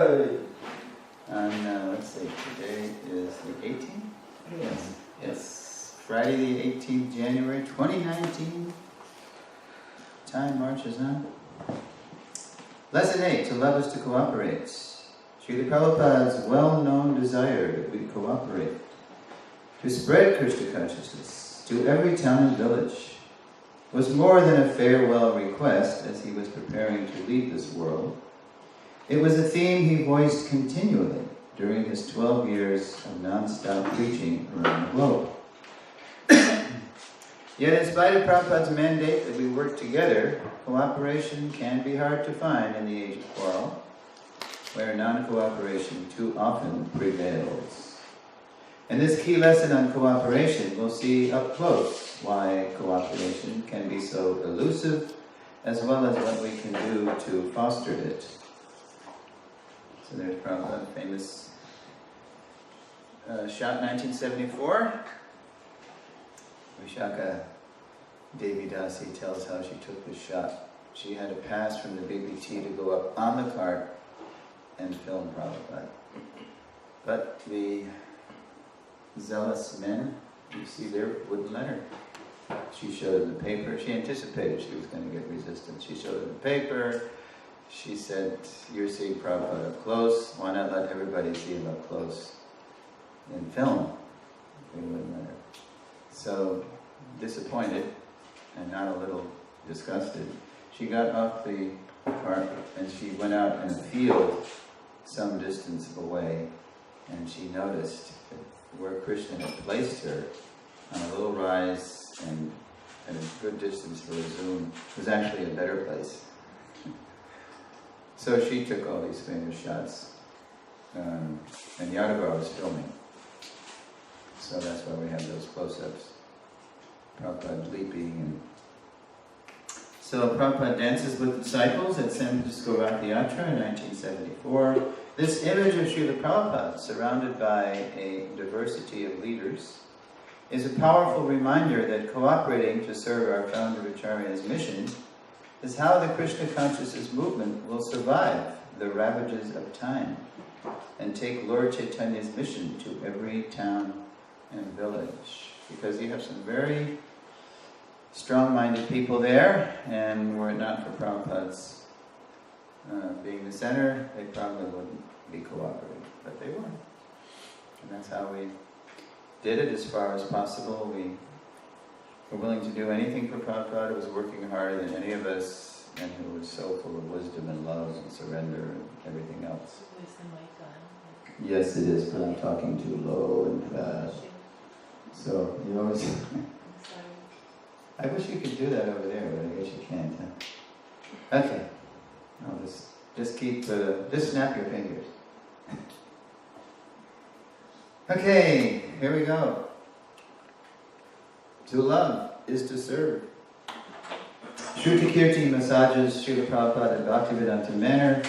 And let's see, today is the 18th? Yes. Friday the 18th, January 2019. Time marches on. Lesson 8, to love is to cooperate. Srila Prabhupada's well-known desire that we cooperate to spread Krishna consciousness to every town and village was more than a farewell request as he was preparing to leave this world. It was a theme he voiced continually during his 12 years of non-stop preaching around the globe. Yet in spite of Prabhupada's mandate that we work together, cooperation can be hard to find in the age of quarrel, where non-cooperation too often prevails. In this key lesson on cooperation, we'll see up close why cooperation can be so elusive, as well as what we can do to foster it. So there's Prabhupada's famous shot 1974. Vishaka Devi Dasi tells how she took the shot. She had a pass from the BBT to go up on the cart and film Prabhupada. But the zealous men, you see there, wouldn't let her. She showed him the paper. She anticipated she was going to get resistance. She showed him the paper. She said, "You're seeing Prabhupada up close. Why not let everybody see him up close in film?" They wouldn't let her. So, disappointed and not a little disgusted, she got off the cart and she went out in a field some distance away, and she noticed that where Krishna had placed her on a little rise and at a good distance for a zoom was actually a better place. So she took all these famous shots, and Yadavar was filming. So that's why we have those close-ups. Prabhupada leaping. And so Prabhupada dances with disciples at San Francisco Rath Yatra in 1974. This image of Srila Prabhupada, surrounded by a diversity of leaders, is a powerful reminder that cooperating to serve our founder Acharya's mission is how the Krishna consciousness movement will survive the ravages of time and take Lord Chaitanya's mission to every town and village. Because you have some very strong-minded people there, and were it not for Prabhupada's being the center, they probably wouldn't be cooperating, but they were. And that's how we did it as far as possible. We were willing to do anything for Prabhupada, who was working harder than any of us, and who was so full of wisdom and love and surrender and everything else. Is the mic on? Yes, it is, but I'm talking too low and fast. So, you always... I wish you could do that over there, but I guess you can't, huh? Okay. I'll just keep, just snap your fingers. Okay, here we go. To love is to serve. Shruti Kirti massages Srila Prabhupada at Bhaktivedanta Manor,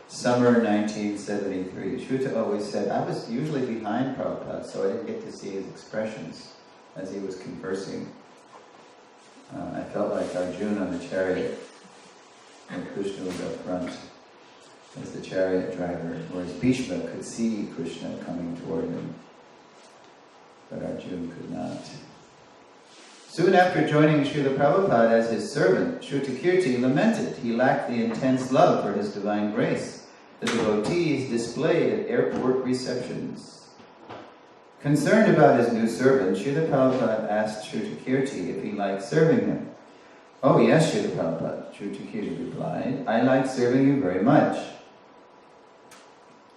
summer 1973. Shruta always said, I was usually behind Prabhupada, so I didn't get to see his expressions as he was conversing. I felt like Arjuna on the chariot, and Krishna was up front as the chariot driver, whereas Bhishma could see Krishna coming toward him, but Arjuna could not. Soon after joining Srila Prabhupada as his servant, Shrutakirti lamented he lacked the intense love for his divine grace the devotees displayed at airport receptions. Concerned about his new servant, Srila Prabhupada asked Shrutakirti if he liked serving him. Oh yes, Srila Prabhupada, Shrutakirti replied, I like serving you very much.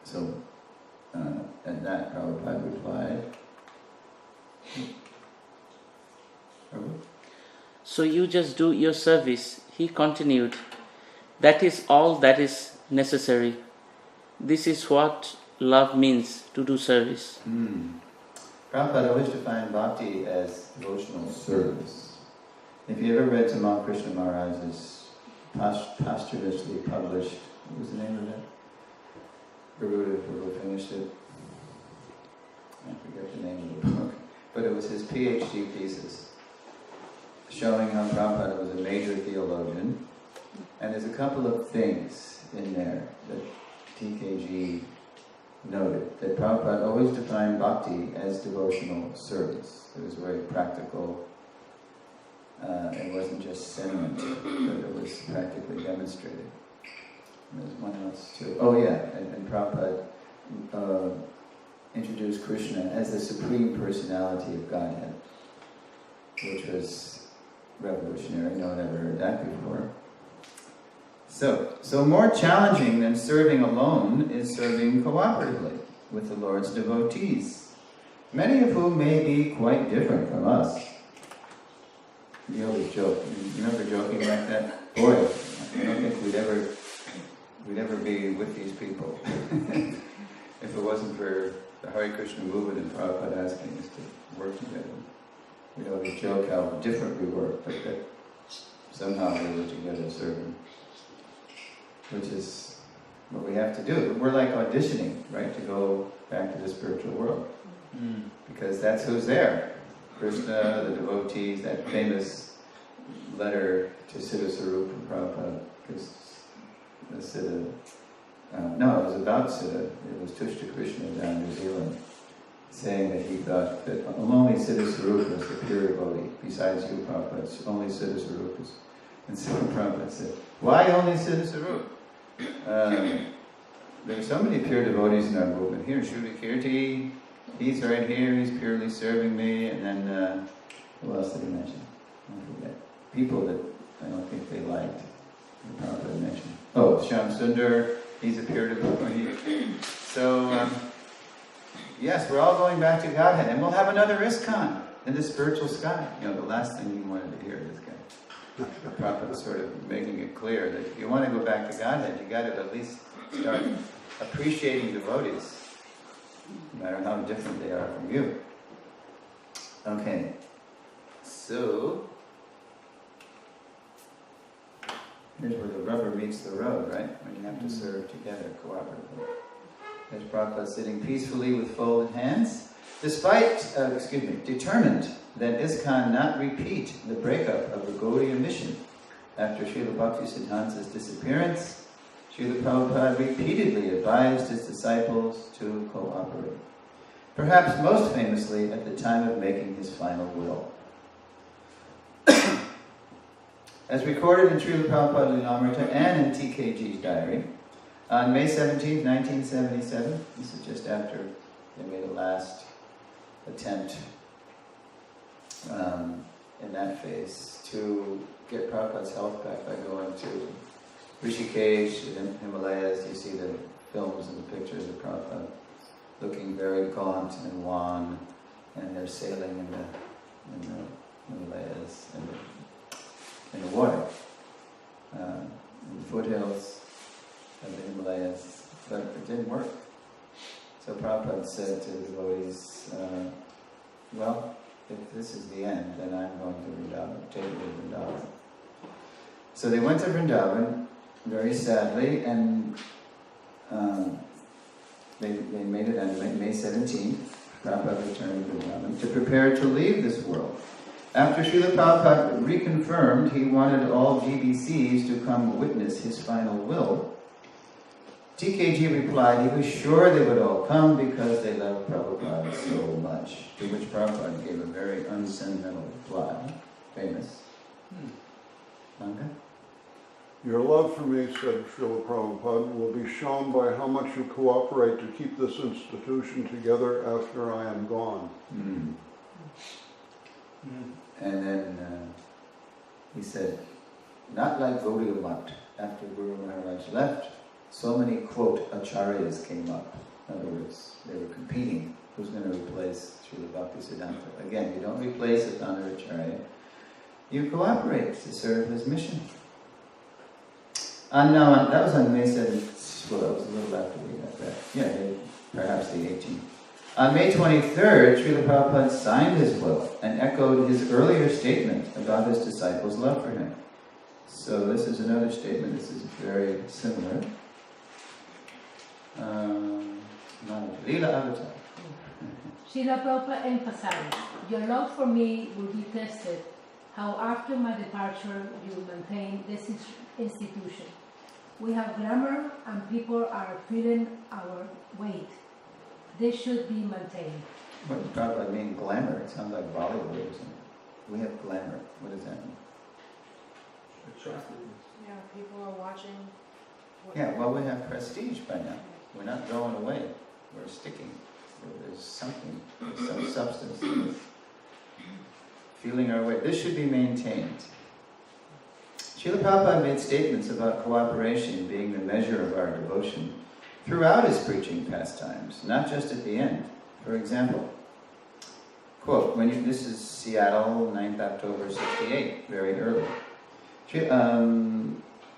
So, at that Prabhupada replied, Prabhu? So you just do your service. He continued, that is all that is necessary. This is what love means, to do service. Prabhupada always defined bhakti as devotional service. If you ever read Tamal Krishna Maharaj's posthumously published, what was the name of that? Prabhu finished it. I forget the name of the book. But it was his PhD thesis, showing how Prabhupada was a major theologian. And there's a couple of things in there that TKG noted that Prabhupada always defined bhakti as devotional service. It was very practical. It wasn't just sentiment, but it was practically demonstrated. And there's one else too. Oh yeah, and Prabhupada introduced Krishna as the Supreme Personality of Godhead, which was revolutionary. No one ever heard that before. So more challenging than serving alone is serving cooperatively with the Lord's devotees, many of whom may be quite different from us. You always joke. You remember joking like that? Boy, I don't think we'd ever be with these people if it wasn't for the Hare Krishna movement and Prabhupada asking us to work together. We'd always joke how different we were, but that somehow we were together serving, which is what we have to do. We're like auditioning, right, to go back to the spiritual world, because that's who's there. Krishna, the devotees, that famous letter to Siddha Sarupa Prabhupada, because the Siddha, no, it was about Siddha, it was Tushta Krishna down in New Zealand, saying that he thought that only Siddha Sarupa is the pure devotee, besides you, Prabhupada, it's only Siddha Sarupas. And so Prabhupada said, why only Siddha Sarupa? There are so many pure devotees in our movement. Here, Shuddha Kirti, he's right here, he's purely serving me, and then, who else did he mention? I forget. People that I don't think they liked, the Prabhupada mentioned. Oh, Shyam Sundar, he's a pure devotee. So, yes, we're all going back to Godhead, and we'll have another ISKCON in the spiritual sky. You know, the last thing you wanted to hear, this guy. The Prabhupada sort of making it clear that if you want to go back to Godhead, you got to at least start appreciating devotees, no matter how different they are from you. Okay, so here's where the rubber meets the road, right? When you have to serve together cooperatively. There's Prabhupada sitting peacefully with folded hands, determined that ISKCON not repeat the breakup of the Gaudiya mission. After Srila Bhaktisiddhanta's disappearance, Srila Prabhupada repeatedly advised his disciples to cooperate. Perhaps most famously at the time of making his final will. As recorded in Srila Prabhupada Lilamrita and in TKG's diary, on May 17, 1977, this is just after they made a last attempt in that phase to get Prabhupada's health back by going to Rishikesh, the Himalayas. You see the films and the pictures of Prabhupada looking very gaunt and wan, and they're sailing in the Himalayas, in the water, in the foothills of the Himalayas, but it didn't work. So Prabhupada said to the devotees, well, if this is the end, then I'm going to Vrindavan, take you to Vrindavan. So they went to Vrindavan, very sadly, and they made it on May 17th. Prabhupada returned to Vrindavan to prepare to leave this world. After Srila Prabhupada reconfirmed he wanted all GBCs to come witness his final will, TKG replied he was sure they would all come because they loved Prabhupada so much, to which Prabhupada gave a very unsentimental reply. Famous. Manga? Your love for me, said Srila Prabhupada, will be shown by how much you cooperate to keep this institution together after I am gone. And then he said, not like Gaudiya Math. After Guru Maharaj left, so many, quote, Acharyas came up. In other words, they were competing. Who's going to replace Srila Bhaktisiddhanta? Again, you don't replace a Thanda Acharya. You cooperate to serve his mission. And now, that was on May 7th. Well, that was a little after we got that. Yeah, perhaps the 18th. On May 23rd, Srila Prabhupada signed his will and echoed his earlier statement about his disciples' love for him. So this is another statement. This is very similar. Lila Avatar. Srila Prabhupada emphasized, your love for me will be tested, how after my departure you will maintain this institution. We have glamour and people are feeling our weight. This should be maintained. What does Prabhupada mean, glamour? It sounds like Bollywood or something. We have glamour. What does that mean? Attractiveness. Yeah, people are watching. Yeah, well, we have prestige by now. We're not going away. We're sticking. There's something, there's some substance to it. Feeling our way. This should be maintained. Srila Prabhupada made statements about cooperation being the measure of our devotion throughout his preaching pastimes, not just at the end. For example, quote, this is Seattle, 9th October 68, very early.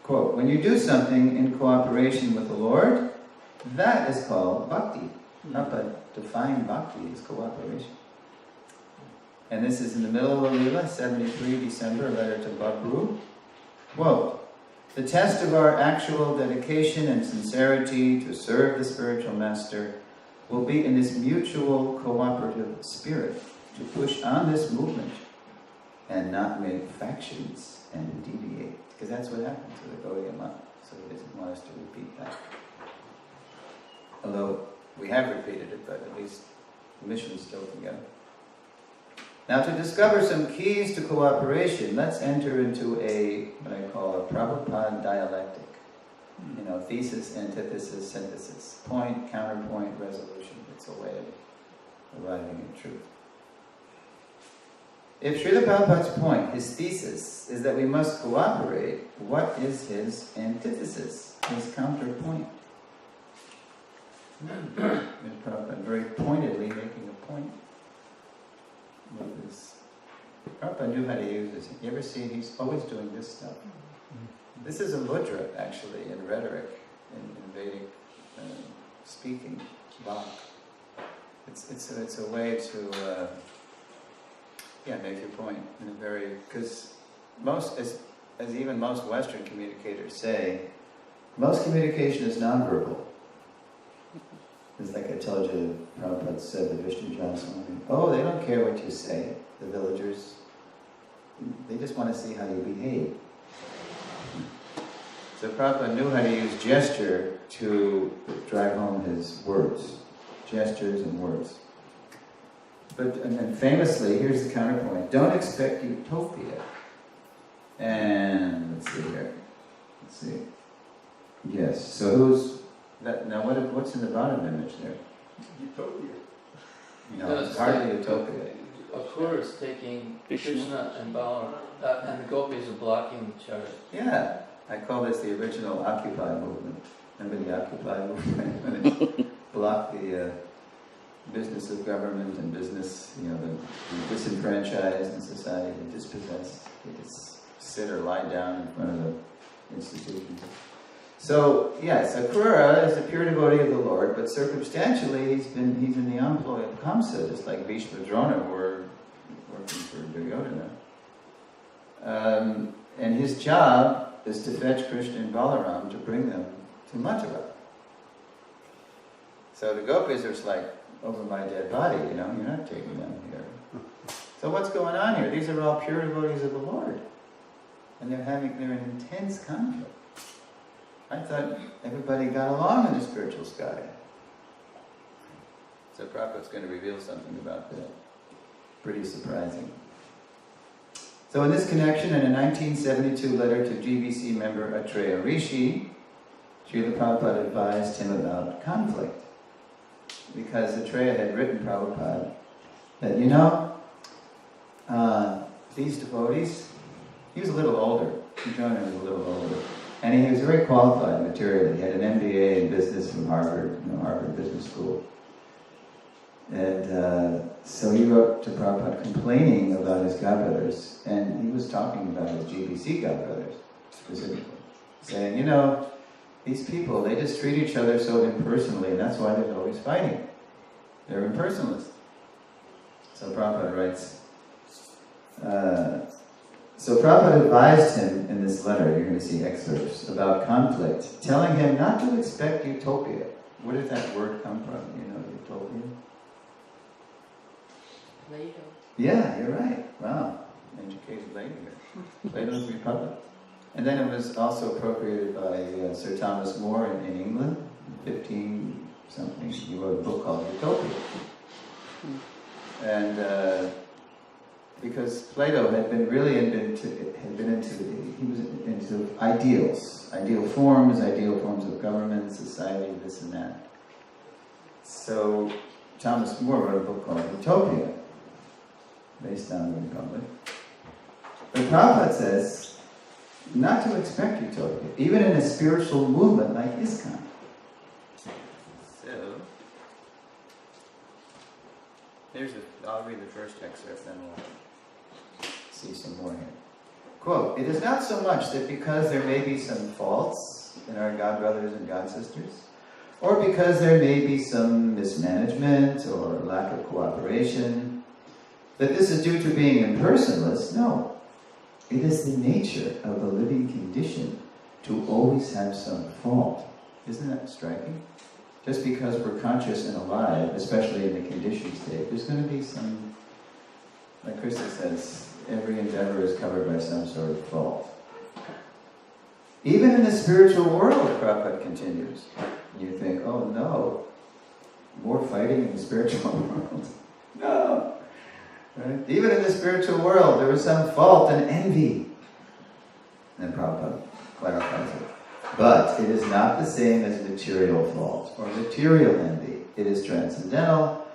Quote, when you do something in cooperation with the Lord, that is called bhakti. Prabhupada defined bhakti as cooperation. And this is in the middle of the Leela, 73 December, letter to Prabhu. Quote, the test of our actual dedication and sincerity to serve the spiritual master will be in this mutual cooperative spirit to push on this movement and not make factions and deviate. Because that's what happened to the Gaudiya Math. So he doesn't want us to repeat that. Although we have repeated it, but at least the mission is still together. Now, to discover some keys to cooperation, let's enter into what I call a Prabhupada dialectic. Thesis, antithesis, synthesis. Point, counterpoint, resolution. It's a way of arriving at truth. If Srila Prabhupada's point, his thesis, is that we must cooperate, what is his antithesis, his counterpoint? Prabhupada very pointedly making a point with this. Prabhupada knew how to use this. You ever see, he's always doing this stuff. This is a mudra, actually, in rhetoric, in Vedic speaking, Vak. It's a way to make your point in a very, because as even most Western communicators say, most communication is nonverbal. It's like I told you, Prabhupada said to Vishnu Johnson, they don't care what you say, the villagers. They just want to see how you behave. So Prabhupada knew how to use gesture to drive home his words. Gestures and words. And then famously, here's the counterpoint. Don't expect utopia. And let's see here. Let's see. Yes. So who's that? Now, what's in the bottom image there? Utopia. No, it's hardly utopia. Akrura is taking Krishna and Balaram, and the gopis are blocking the chariot. Yeah. I call this the original Occupy movement. Remember the Occupy movement? When it blocked the business of government and business, the disenfranchised in society, the dispossessed. They just sit or lie down in front of the institutions. So, yes, Akrura is a pure devotee of the Lord, but circumstantially he's in the employ of Kamsa, just like Bhishma and Drona were working for Duryodhana. And his job is to fetch Krishna and Balaram to bring them to Mathura. So the gopis are just like, over my dead body, you're not taking them here. So what's going on here? These are all pure devotees of the Lord. And they're in intense conflict. I thought everybody got along in the spiritual sky. So Prabhupada's going to reveal something about that. Pretty surprising. So in this connection, in a 1972 letter to GBC member Acharya Rishi, Srila Prabhupada advised him about conflict. Because Acharya had written Prabhupada that, these devotees, he was a little older. John was a little older. And he was very qualified materially. He had an MBA in business from Harvard, Harvard Business School. And so he wrote to Prabhupada complaining about his godbrothers, and he was talking about his GBC godbrothers specifically, saying, these people, they just treat each other so impersonally, and that's why they're always fighting. They're impersonalists. So Prabhupada writes, so Prabhupada advised him in this letter, you're going to see excerpts, about conflict, telling him not to expect utopia. Where did that word come from? Utopia? Plato. Yeah, you're right. Wow. Educated lady here. Plato's Republic. And then it was also appropriated by Sir Thomas More in England, 15 something. He wrote a book called Utopia. And because Plato had been really he was into ideals, ideal forms of government, society, this and that. So Thomas More wrote a book called Utopia, based on the Republic. But Prabhupada says not to expect utopia, even in a spiritual movement like ISKCON. So, I'll read the first excerpt, then we'll see some more here. Quote, "It is not so much that because there may be some faults in our God brothers and God sisters, or because there may be some mismanagement or lack of cooperation, that this is due to being impersonalist. No. It is the nature of the living condition to always have some fault." Isn't that striking? Just because we're conscious and alive, especially in the conditioned state, there's going to be some, like Krishna says, every endeavor is covered by some sort of fault. Even in the spiritual world, Prabhupada continues, you think, oh no, more fighting in the spiritual world. No! Right? Even in the spiritual world, there is some fault and envy. And Prabhupada clarifies it. But it is not the same as material fault or material envy. It is transcendental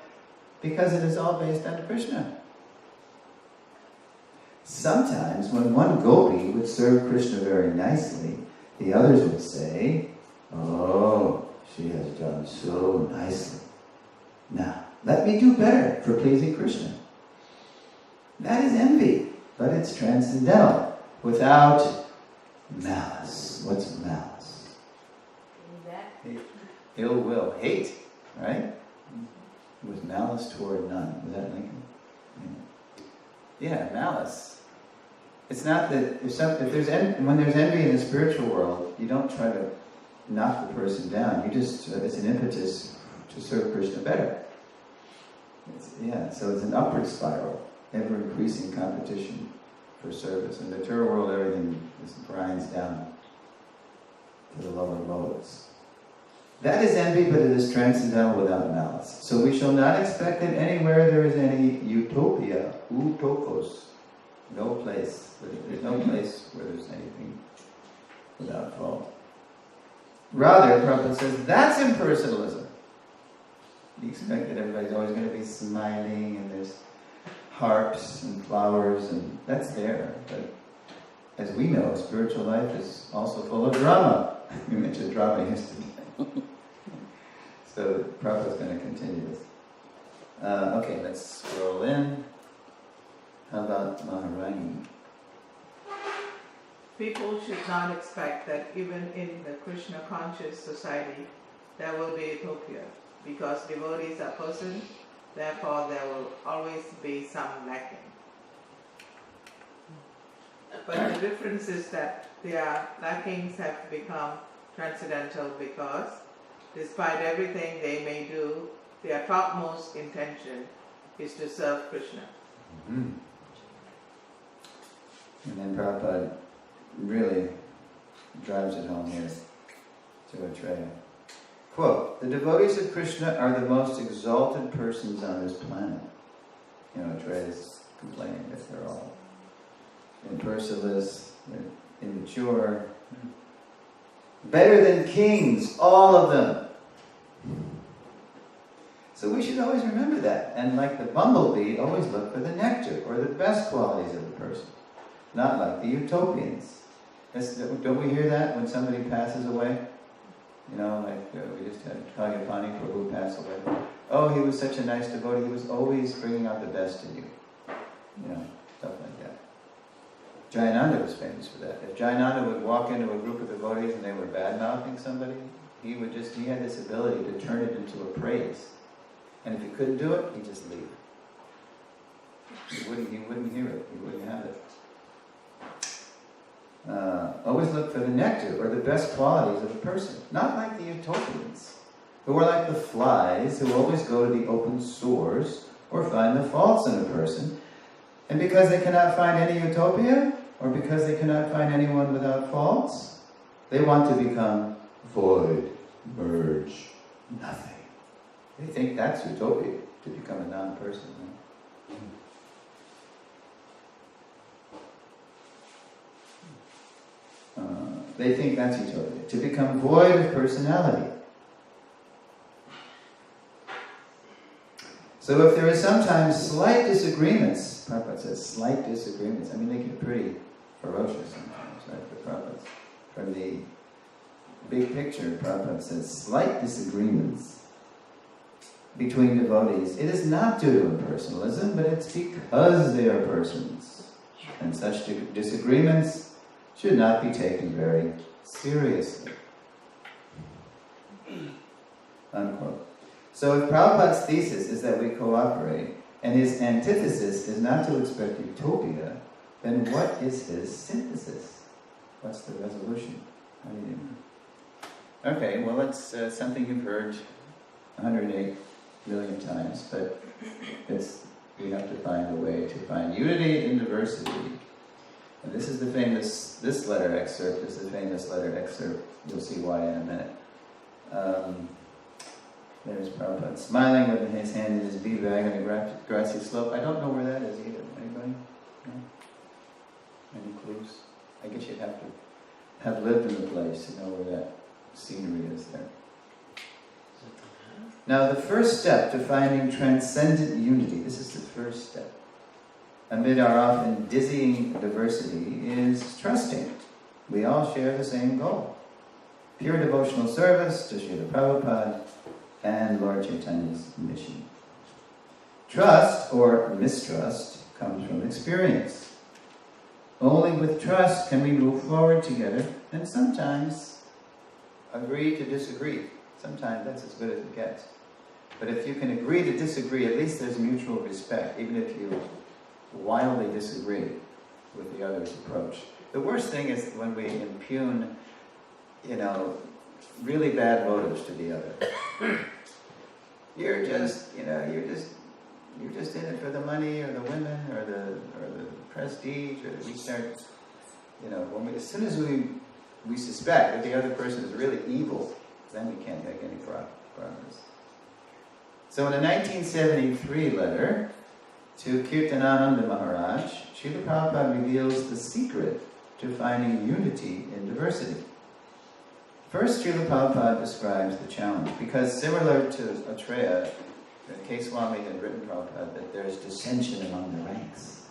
because it is all based on Krishna. Sometimes when one gopi would serve Krishna very nicely, the others would say, oh, she has done so nicely. Now, let me do better for pleasing Krishna. That is envy, but it's transcendental, without malice. What's malice? Hate. Ill will, hate, right? With malice toward none. Was that Lincoln? Yeah, malice. It's not that when there's envy in the spiritual world, you don't try to knock the person down. You just it's an impetus to serve Krishna better. So it's an upward spiral. Ever increasing competition for service. In the material world, everything grinds down to the lower modes. That is envy, but it is transcendental without malice. So we shall not expect that anywhere there is any utopia, utopos, no place. There's no place where there's anything without fault. Rather, Prabhupada says, that's impersonalism. You expect that everybody's always going to be smiling and there's harps and flowers, and that's there. But as we know, spiritual life is also full of drama. We mentioned drama yesterday. So Prabhupada's going to continue this. Okay, let's scroll in. How about Maharani? People should not expect that even in the Krishna conscious society there will be utopia, because devotees are persons. Therefore, there will always be some lacking. But the difference is that their lackings have become transcendental because, despite everything they may do, their topmost intention is to serve Krishna. Mm-hmm. And then Prabhupada really drives it home here to Acharya. Quote, the devotees of Krishna are the most exalted persons on this planet. Acharya is complaining that they're all impersonalists, they're immature, better than kings, all of them. So we should always remember that. And like the bumblebee, always look for the nectar or the best qualities of the person. Not like the utopians. Don't we hear that when somebody passes away? We just had Kalyapani Prabhu pass away. Oh, he was such a nice devotee. He was always bringing out the best in you. Stuff like that. Jayananda was famous for that. If Jayananda would walk into a group of devotees and they were bad-mouthing somebody, he had this ability to turn it into a praise. And if he couldn't do it, he'd just leave. He wouldn't hear it. He wouldn't have it. Always look for the nectar or the best qualities of a person. Not like the utopians, who are like the flies who always go to the open sores or find the faults in a person. And because they cannot find any utopia, or because they cannot find anyone without faults, they want to become void, merge, nothing. They think that's utopia, to become a non-person. They think that's utopia, to become void of personality. So if there is sometimes slight disagreements, Prabhupada says slight disagreements, I mean they get pretty ferocious sometimes, right, the Prabhupada. From the big picture, Prabhupada says slight disagreements between devotees. It is not due to impersonalism, but it's because they are persons. And such disagreements should not be taken very seriously. Unquote. So if Prabhupada's thesis is that we cooperate, and his antithesis is not to expect utopia, then what is his synthesis? What's the resolution? How do you do? Okay, well it's something you've heard 108 million times, but we have to find a way to find unity in diversity. And this is this letter excerpt is the famous letter excerpt. You'll see why in a minute. There's Prabhupada smiling with his hand in his bead bag on a grassy slope. I don't know where that is either. Anybody? No? Any clues? I guess you'd have to have lived in the place to know where that scenery is there. Now the first step to finding transcendent unity, this is the first step, amid our often dizzying diversity, is trusting. We all share the same goal. Pure devotional service to Srila Prabhupada and Lord Chaitanya's mission. Trust, or mistrust, comes from experience. Only with trust can we move forward together, and sometimes agree to disagree. Sometimes that's as good as it gets. But if you can agree to disagree, at least there's mutual respect, even if you wildly disagree with the other's approach. The worst thing is when we impugn, really bad motives to the other. You're just in it for the money or the women or the prestige, or we start, as soon as we suspect that the other person is really evil, then we can't make any progress. So in a 1973 letter to Kirtanananda Maharaj, Srila Prabhupada reveals the secret to finding unity in diversity. First, Srila Prabhupada describes the challenge, because similar to Acharya, Keswami had written Prabhupada that there's dissension among the ranks.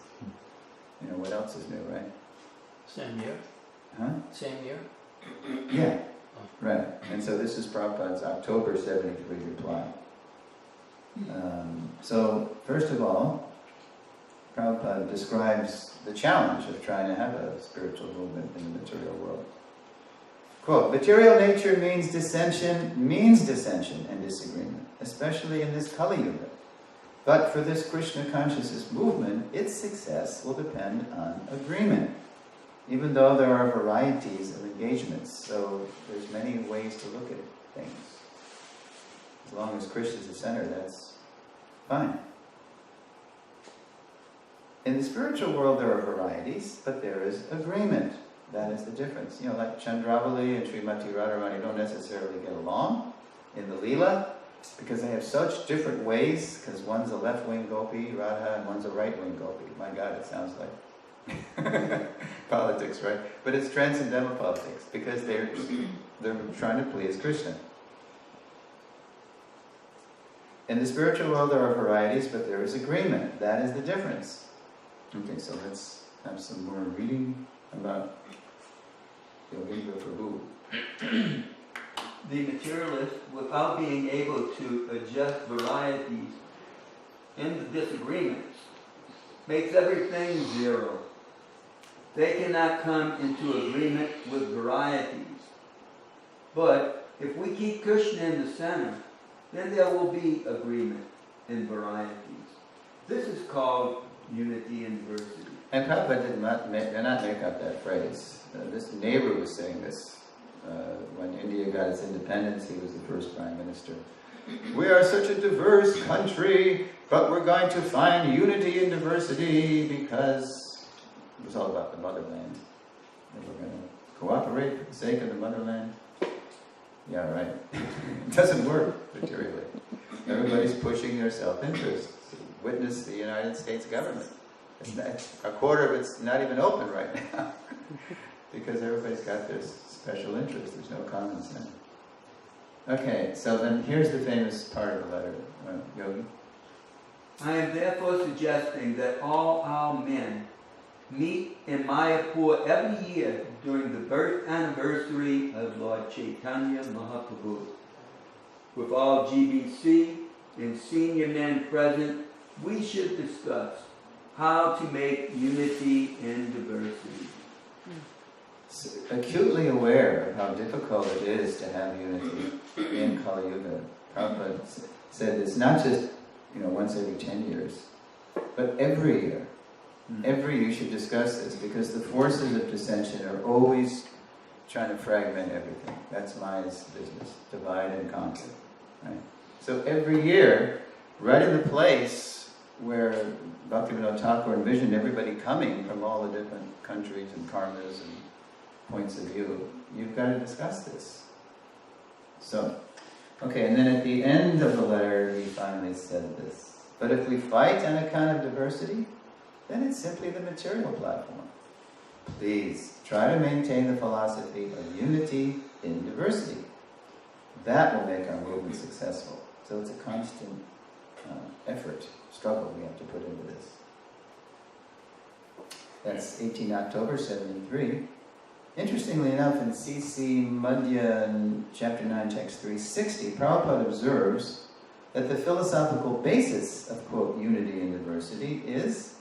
What else is new, right? Same year? Huh? Same year? Yeah, right. And so this is Prabhupada's October 73 reply. So, first of all, Prabhupada describes the challenge of trying to have a spiritual movement in the material world. Quote, material nature means dissension and disagreement, especially in this Kali Yuga. But for this Krishna consciousness movement, its success will depend on agreement, even though there are varieties of engagements. So there's many ways to look at things. As long as Krishna is the center, that's fine. In the spiritual world, there are varieties, but there is agreement. That is the difference. Like Chandravali and Srimati Radharani don't necessarily get along in the Leela, because they have such different ways, because one's a left-wing gopi, Radha, and one's a right-wing gopi. My God, it sounds like politics, right? But it's transcendental politics, because they're trying to please Krishna. In the spiritual world, there are varieties, but there is agreement. That is the difference. Okay, so let's have some more reading about Yoga Prabhu. The materialist, without being able to adjust varieties in the disagreements, makes everything zero. They cannot come into agreement with varieties. But if we keep Krishna in the center, then there will be agreement in varieties. This is called unity and diversity. And Prabhupada did not make up that phrase. This Nehru was saying this when India got its independence. He was the first prime minister. We are such a diverse country, but we're going to find unity in diversity because It was all about the motherland. And we're going to cooperate for the sake of the motherland. Yeah, right. It doesn't work materially. Everybody's pushing their self-interest. Witness the United States government. A quarter of it's not even open right now. Because everybody's got their special interest. There's no common sense. Okay, so then here's the famous part of the letter. Yogi? I am therefore suggesting that all our men meet in Mayapur every year during the birth anniversary of Lord Chaitanya Mahaprabhu. With all GBC and senior men present, we should discuss how to make unity in diversity. Acutely aware of how difficult it is to have unity in Kali Yuga. Prabhupada said it's not just once every 10 years, but every year. Every year you should discuss this, because the forces of dissension are always trying to fragment everything. That's Maya's business, divide and conquer. Right? So every year, right in the place where Bhaktivinoda Thakur envisioned everybody coming from all the different countries and karmas and points of view, you've got to discuss this. So, okay, and then at the end of the letter, he finally said this. But if we fight on account of diversity, then it's simply the material platform. Please, try to maintain the philosophy of unity in diversity. That will make our movement successful. So it's a constant effort, struggle we have to put into this. That's 18 October 73. Interestingly enough, in C.C. Madhya, in chapter 9, text 360, Prabhupada observes that the philosophical basis of, quote, unity and diversity is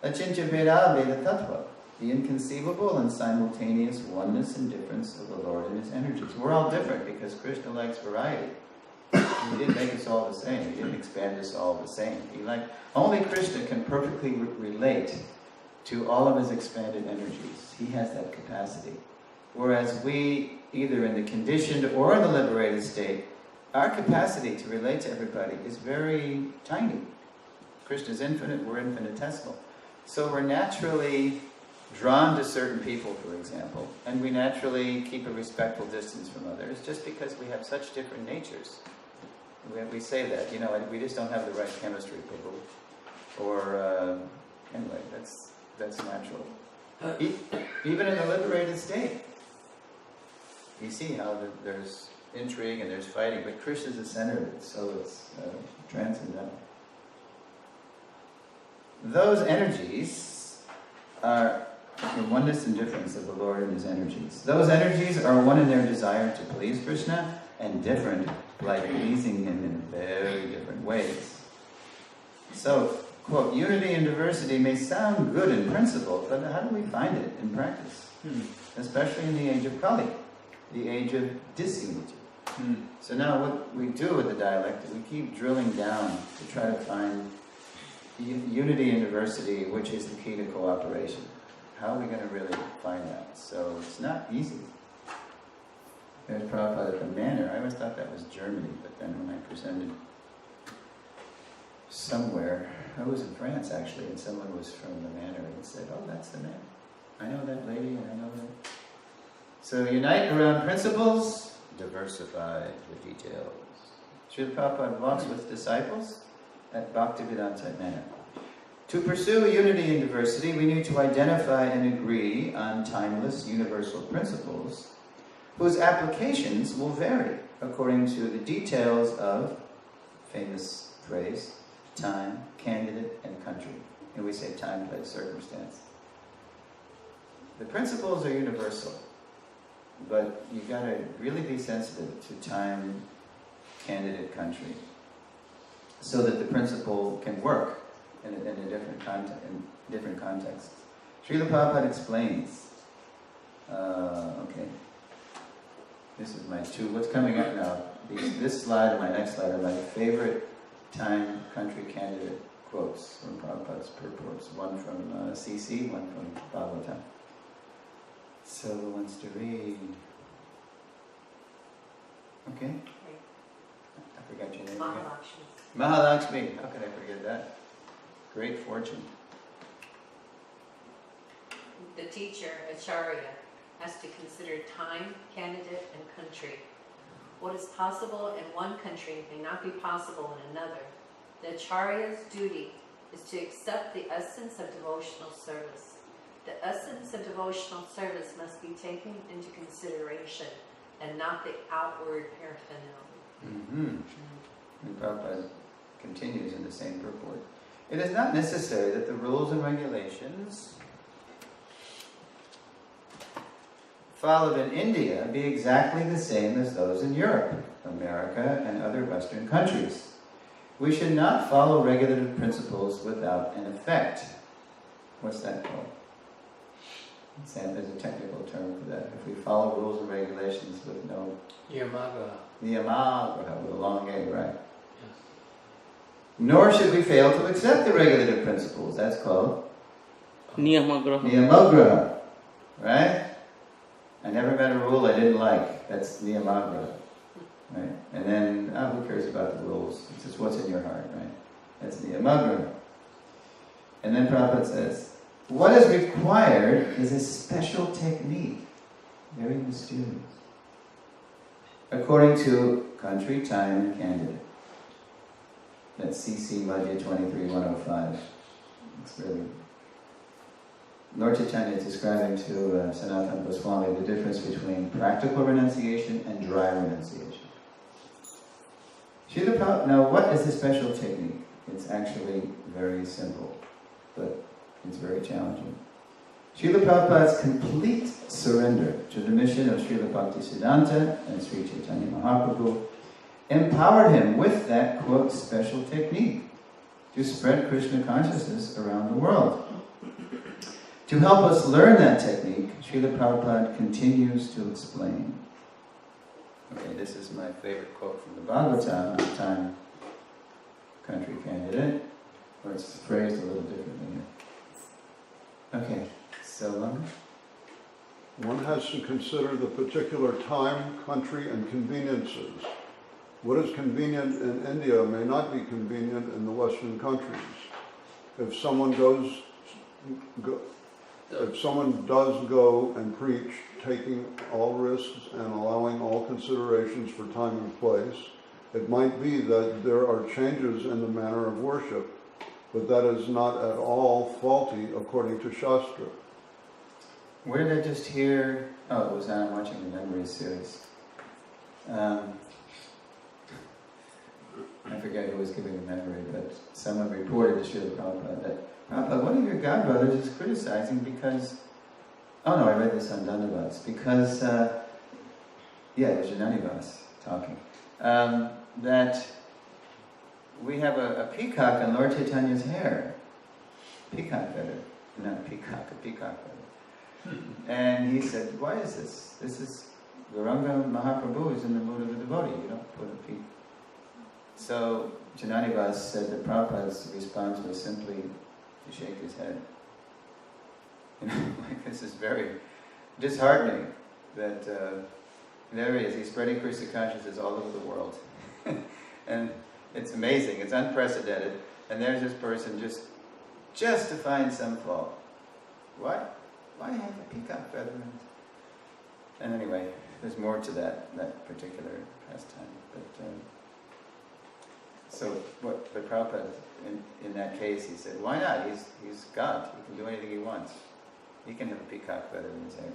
Achintya Veda Veda Tattva, the inconceivable and simultaneous oneness and difference of the Lord and His energies. We're all different because Krishna likes variety. He didn't make us all the same. He didn't expand us all the same. Only Krishna can perfectly relate to all of His expanded energies. He has that capacity. Whereas we, either in the conditioned or in the liberated state, our capacity to relate to everybody is very tiny. Krishna's infinite, we're infinitesimal. So we're naturally drawn to certain people, for example, and we naturally keep a respectful distance from others just because we have such different natures. We say that, we just don't have the right chemistry, Prabhu. Or, anyway, that's natural. Even in the liberated state, you see how there's intrigue and there's fighting, but Krishna's the center of it, so it's transcendental. Those energies are the oneness and difference of the Lord and His energies. Those energies are one in their desire to please Krishna, and different by pleasing Him in very different ways. So, quote, unity and diversity may sound good in principle, but how do we find it in practice? Especially in the age of Kali, the age of disunity. So now what we do with the dialect is we keep drilling down to try to find unity and diversity, which is the key to cooperation. How are we going to really find that? So it's not easy. There's Prabhupada at the Manor. I always thought that was Germany, but then when I presented somewhere, I was in France actually, and someone was from the Manor and said, "Oh, that's the Manor. I know that lady, and I know that." So unite around principles, diversify the details. Srila Prabhupada walks with disciples at Bhaktivedanta Manor. To pursue unity and diversity, we need to identify and agree on timeless universal principles whose applications will vary according to the details of famous phrase, time, candidate, and country. And we say time, place, circumstance. The principles are universal, but you've got to really be sensitive to time, candidate, country, so that the principle can work in a different context. Srila Prabhupada explains. Okay. This is my two. What's coming up now? This slide and my next slide are my favorite time, country, candidate quotes from Prabhupada's purports. One from CC, one from Bhagavatam. So who wants to read? Okay. I forgot your name again. Mahalakshmi. How could I forget that? Great fortune. the teacher, Acharya, has to consider time, candidate, and country. What is possible in one country may not be possible in another. The Acharya's duty is to accept the essence of devotional service. The essence of devotional service must be taken into consideration and not the outward paraphernalia. And Prabhupada continues in the same purport. It is not necessary that the rules and regulations followed in India be exactly the same as those in Europe, America, and other Western countries. We should not follow regulative principles without an effect. What's that called? There's a technical term for that. If we follow rules and regulations with no... Niyamagraha, with a long A, right? Yes. Nor should we fail to accept the regulative principles. That's called Niyamagraha. Niyamagraha, right? I never met a rule I didn't like. That's Niyamagraha, right? And then, who cares about the rules? It's just what's in your heart, right? That's Niyamagraha. And then Prabhupada says, what is required is a special technique, very mysterious, according to country, time, and candidate. That's CC Madhya 23-105. It's really... Lord Chaitanya is describing to Sanatana Goswami the difference between practical renunciation and dry renunciation. Now, what is the special technique? It's actually very simple, but it's very challenging. Srila Prabhupada's complete surrender to the mission of Srila Bhaktisiddhanta and Sri Chaitanya Mahaprabhu empowered him with that, quote, special technique to spread Krishna consciousness around the world. To help us learn that technique, Srila Prabhupada continues to explain. Okay, this is my favorite quote from the Bhagavatam, the time, country, candidate, or it's phrased a little differently here. Okay, so one has to consider the particular time, country, and conveniences. What is convenient in India may not be convenient in the Western countries. If someone does go and preach, taking all risks and allowing all considerations for time and place, it might be that there are changes in the manner of worship, but that is not at all faulty according to Shastra. where did I just hear? Oh, it was I'm watching the Memories series. I forget who was giving the memory, but someone reported to Srila Prabhupada that Prabhupada, one of your godbrothers is criticizing because... Oh no, I read this on Dandavats. Because, it was Jananivas talking. That we have a peacock in Lord Chaitanya's hair. Peacock feather. Not peacock, a peacock feather. And he said, why is this? This is... Gauranga Mahaprabhu is in the mood of a devotee. You don't put a peacock. So Jananivas said that Prabhupada's response was simply to shake his head. Like this is very disheartening that there he is, he's spreading Krishna consciousness all over the world. And it's amazing, it's unprecedented, and there's this person just to find some fault. Why have a peacock feather? And anyway, there's more to that particular pastime. But Prabhupada, in that case, he said, why not? He's God. He can do anything he wants. He can have a peacock feather in his hair.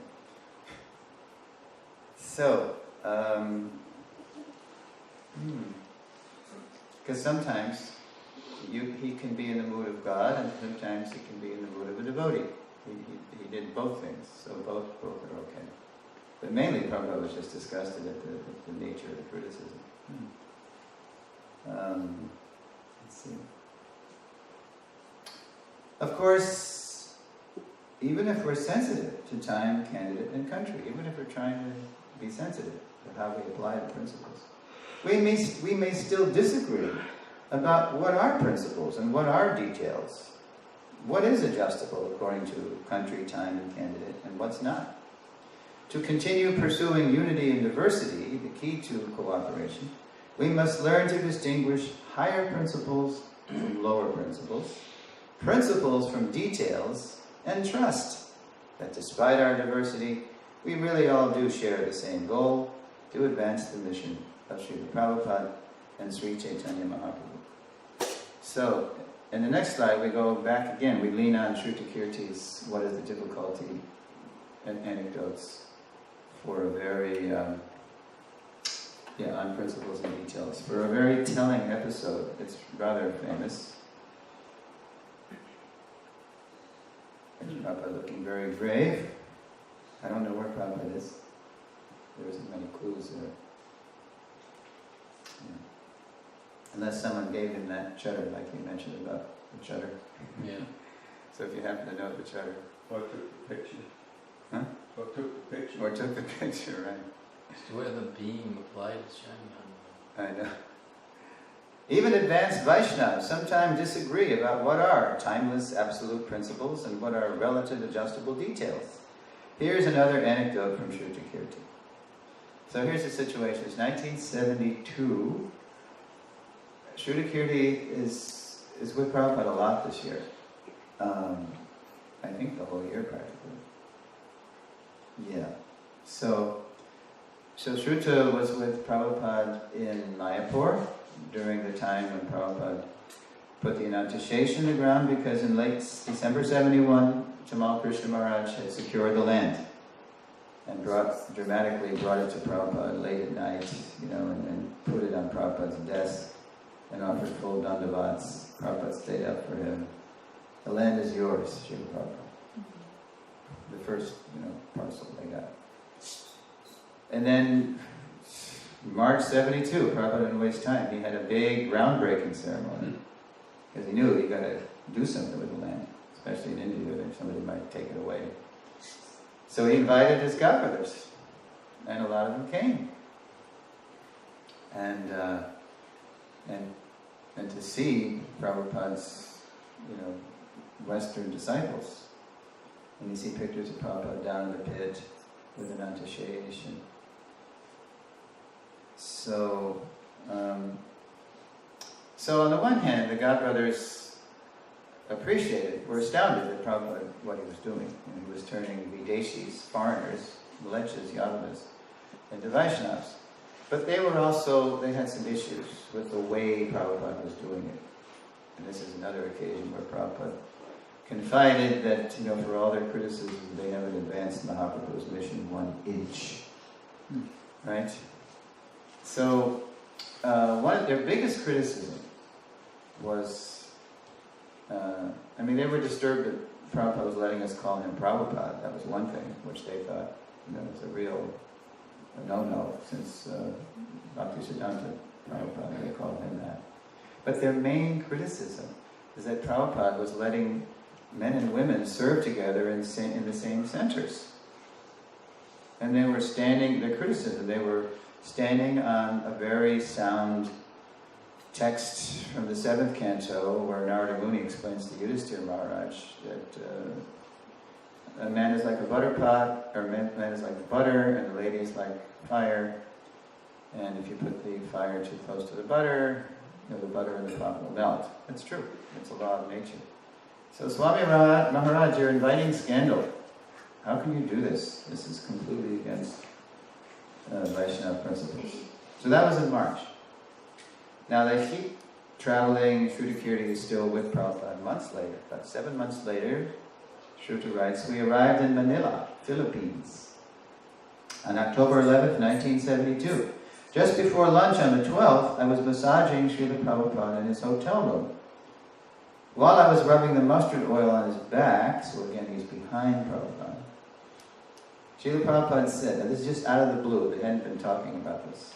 So, because sometimes he can be in the mood of God, and sometimes he can be in the mood of a devotee. He did both things, so both are okay. But mainly Prabhupada was just disgusted at the nature of the criticism. Let's see. Of course, even if we're sensitive to time, candidate, and country, even if we're trying to be sensitive to how we apply the principles, we may still disagree about what are principles and what are details. What is adjustable according to country, time, and candidate, and what's not? To continue pursuing unity and diversity, the key to cooperation, we must learn to distinguish higher principles from lower principles, principles from details, and trust that despite our diversity, we really all do share the same goal, to advance the mission of Srila Prabhupada and Sri Chaitanya Mahaprabhu. So, in the next slide, we go back again. We lean on Shrutakirti's "What is the difficulty?" and anecdotes for a very, on principles and details, for a very telling episode. It's rather famous. There's Prabhupada looking very grave. I don't know where Prabhupada is. There isn't many clues there. Yeah. Unless someone gave him that cheddar, like you mentioned about the cheddar. Yeah. So if you happen to know the cheddar. Or took the picture. Huh? Or took the picture. Or took the picture, right. It's where the beam of light is shining on. I know. Even advanced Vaishnavas sometimes disagree about what are timeless absolute principles and what are relative adjustable details. Here's another anecdote from Shrutakirti. So here's the situation. It's 1972. Shrutakirti is with Prabhupada a lot this year. I think the whole year practically. Yeah. So Shruta was with Prabhupada in Mayapur during the time when Prabhupada put the Anantashesha in the ground, because in late December 71, Tamal Krishna Maharaj had secured the land and dramatically brought it to Prabhupada late at night, and put it on Prabhupada's desk and offered full dandavats. Prabhupada stayed up for him. The land is yours, Srila Prabhupada. The first, parcel they got. And then March 72, Prabhupada didn't waste time. He had a big groundbreaking ceremony because he knew he got to do something with the land, especially in India where somebody might take it away. So he invited his godbrothers, and a lot of them came. And to see Prabhupada's, Western disciples. And you see pictures of Prabhupada down in the pit with an Anantashesha. So on the one hand, the godbrothers were astounded at Prabhupada, what he was doing. And he was turning Videshis, foreigners, Mlechas, Yadavas, into Vaishnavas. But they had some issues with the way Prabhupada was doing it. And this is another occasion where Prabhupada confided that, for all their criticism, they haven't advanced Mahaprabhu's mission 1 inch. Right? So, one of their biggest criticism was, they were disturbed that Prabhupada was letting us call him Prabhupada. That was one thing, which they thought, was a real no-no, since Bhaktisiddhanta Prabhupada, they called him that. But their main criticism is that Prabhupada was letting men and women serve together in the same centers. And they were standing on a very sound text from the 7th canto where Narada Muni explains to Yudhisthira Maharaj that a man is like a butter pot, or a man is like butter, and the lady is like fire. And if you put the fire too close to the butter in the pot will melt. It's true. It's a law of nature. So Swami Maharaj, you're inviting scandal. How can you do this? This is completely against Vaishnava principles. So that was in March. Now they keep traveling. Shrutakirti is still with Prabhupada months later. About 7 months later, Shruta writes, we arrived in Manila, Philippines, on October 11th, 1972. Just before lunch on the 12th, I was massaging Srila Prabhupada in his hotel room. While I was rubbing the mustard oil on his back, so again he's behind Prabhupada, Srila Prabhupada said, and this is just out of the blue, they hadn't been talking about this,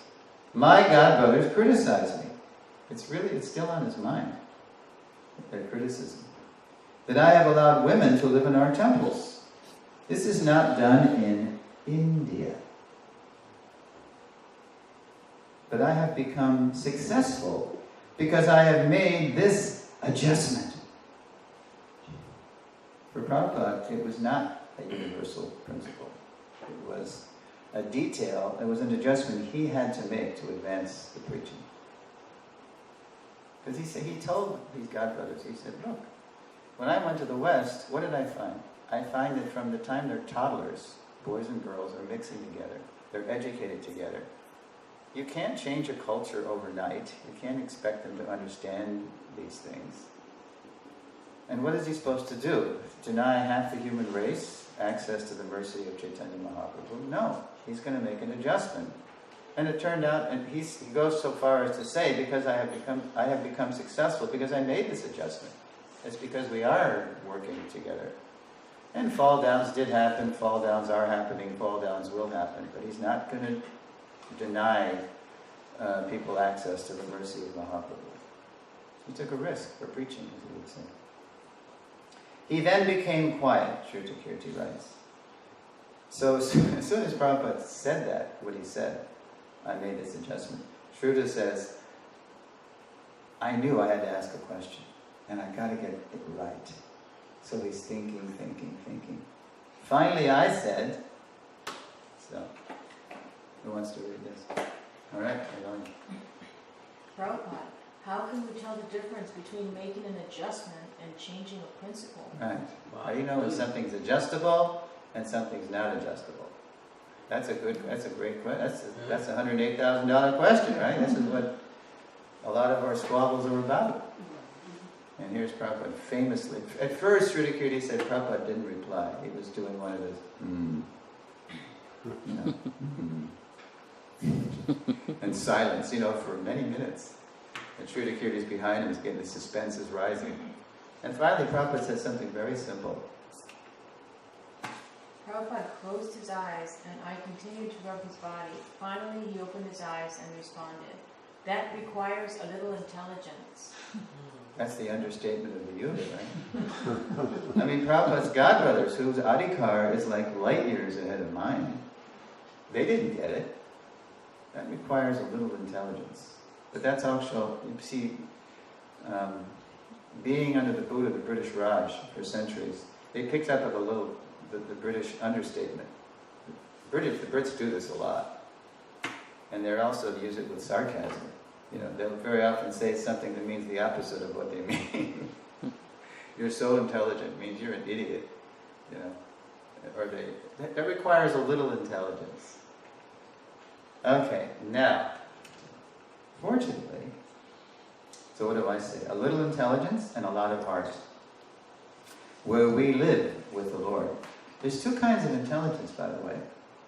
my godbrothers criticized me. It's still on his mind, their criticism, that I have allowed women to live in our temples. This is not done in India. But I have become successful because I have made this adjustment. For Prabhupada, it was not a universal principle. It was a detail, it was an adjustment he had to make to advance the preaching. Because he told these godbrothers, he said, look, when I went to the West, what did I find? I find that from the time they're toddlers, boys and girls are mixing together. They're educated together. You can't change a culture overnight. You can't expect them to understand these things. And what is he supposed to do? Deny half the human race access to the mercy of Chaitanya Mahaprabhu? No. He's going to make an adjustment. And it turned out, and he goes so far as to say, because I have become successful because I made this adjustment. It's because we are working together. And fall downs did happen, fall downs are happening, fall downs will happen, but he's not going to deny people access to the mercy of Mahaprabhu. He took a risk for preaching, as he would say. He then became quiet, Shruta Kirti writes. So as soon as Prabhupada said that, what he said, I made this adjustment, Shruta says, I knew I had to ask a question, and I got to get it right. So he's thinking. Finally I said, so, who wants to read this? All right, Prabhupada, how can we tell the difference between making an adjustment and changing a principle? Right. How do you know when something's adjustable and something's not adjustable? That's a great question. That's a $108,000 question, right? This is what a lot of our squabbles are about. And here's Prabhupada famously. At first, Srila Kirti said Prabhupada didn't reply. He was doing one of those, and silence, for many minutes. And Srila Kirti's behind him, is getting the suspense is rising. And finally, Prabhupada said something very simple. Prabhupada closed his eyes, and I continued to rub his body. Finally, he opened his eyes and responded. That requires a little intelligence. That's the understatement of the unit, right? I mean, Prabhupada's godbrothers, whose adhikar is like light years ahead of mine, they didn't get it. That requires a little intelligence. But that's also, you see, being under the boot of the British Raj for centuries, they picked up a little the British understatement. The Brits do this a lot. And they also use it with sarcasm. They'll very often say something that means the opposite of what they mean. You're so intelligent means you're an idiot. Or that requires a little intelligence. Okay, now, fortunately, so what do I say? A little intelligence and a lot of heart. Where we live with the Lord. There's two kinds of intelligence, by the way.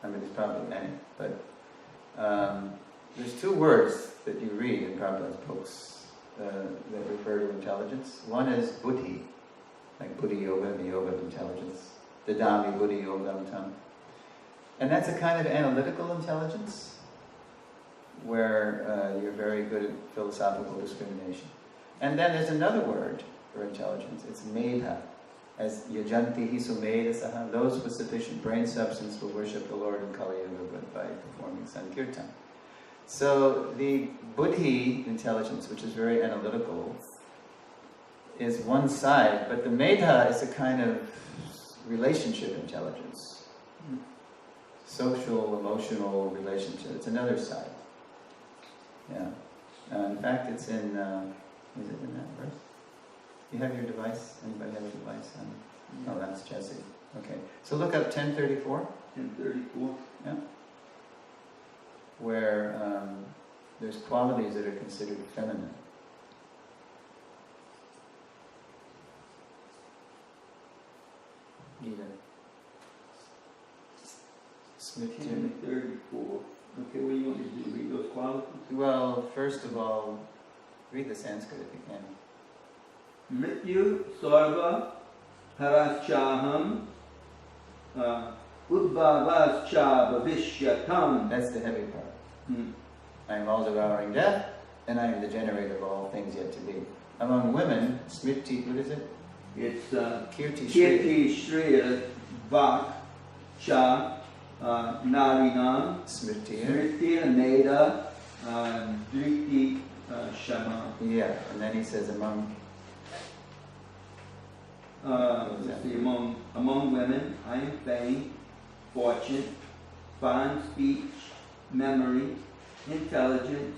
I mean, there's probably many, but there's two words that you read in Prabhupada's books that refer to intelligence. One is buddhi, like buddhi yoga, the yoga of intelligence. Dadami buddhi yogam tam. And that's a kind of analytical intelligence where you're very good at philosophical discrimination. And then there's another word for intelligence. It's medha. As yajanti hi sumedha, those with sufficient brain substance will worship the Lord in Kali Yuga by performing Sankirtan. So the buddhi intelligence, which is very analytical, is one side, but the medha is a kind of relationship intelligence. Social, emotional relationship. It's another side. Yeah. In fact, it's in, is it in that verse? You have your device? Anybody have a device? Oh, that's Jesse. Okay. So look up 1034. 1034. Yeah. Where there's qualities that are considered feminine. Gita. Smith 1034. Okay, what do you want me to do? Read those qualities? Well, first of all, read the Sanskrit if you can. Mrityu sarva haraschaham udbhavascha bhavishyatam. That's the heavy part. I am all devouring death, and I am the generator of all things yet to be. Among women, smriti, what is it? It's Kirti Kirti Shriya Vak Cha Narinam Smriti. Smriti Meda Driti Shama. Yeah, and then he says among among women, I am fame, fortune, fine speech, memory, intelligence,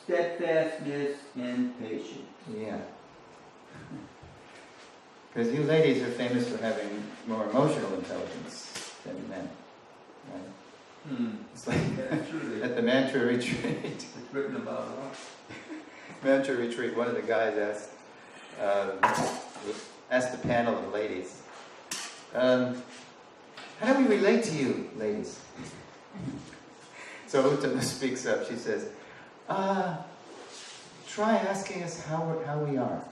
steadfastness, and patience. Yeah. Because you ladies are famous for having more emotional intelligence than men, right? It's like at the mantra retreat. It's written about a lot. Mantra retreat, one of the guys asked the panel of ladies, how do we relate to you, ladies? So Uttama speaks up. She says, try asking us how we are.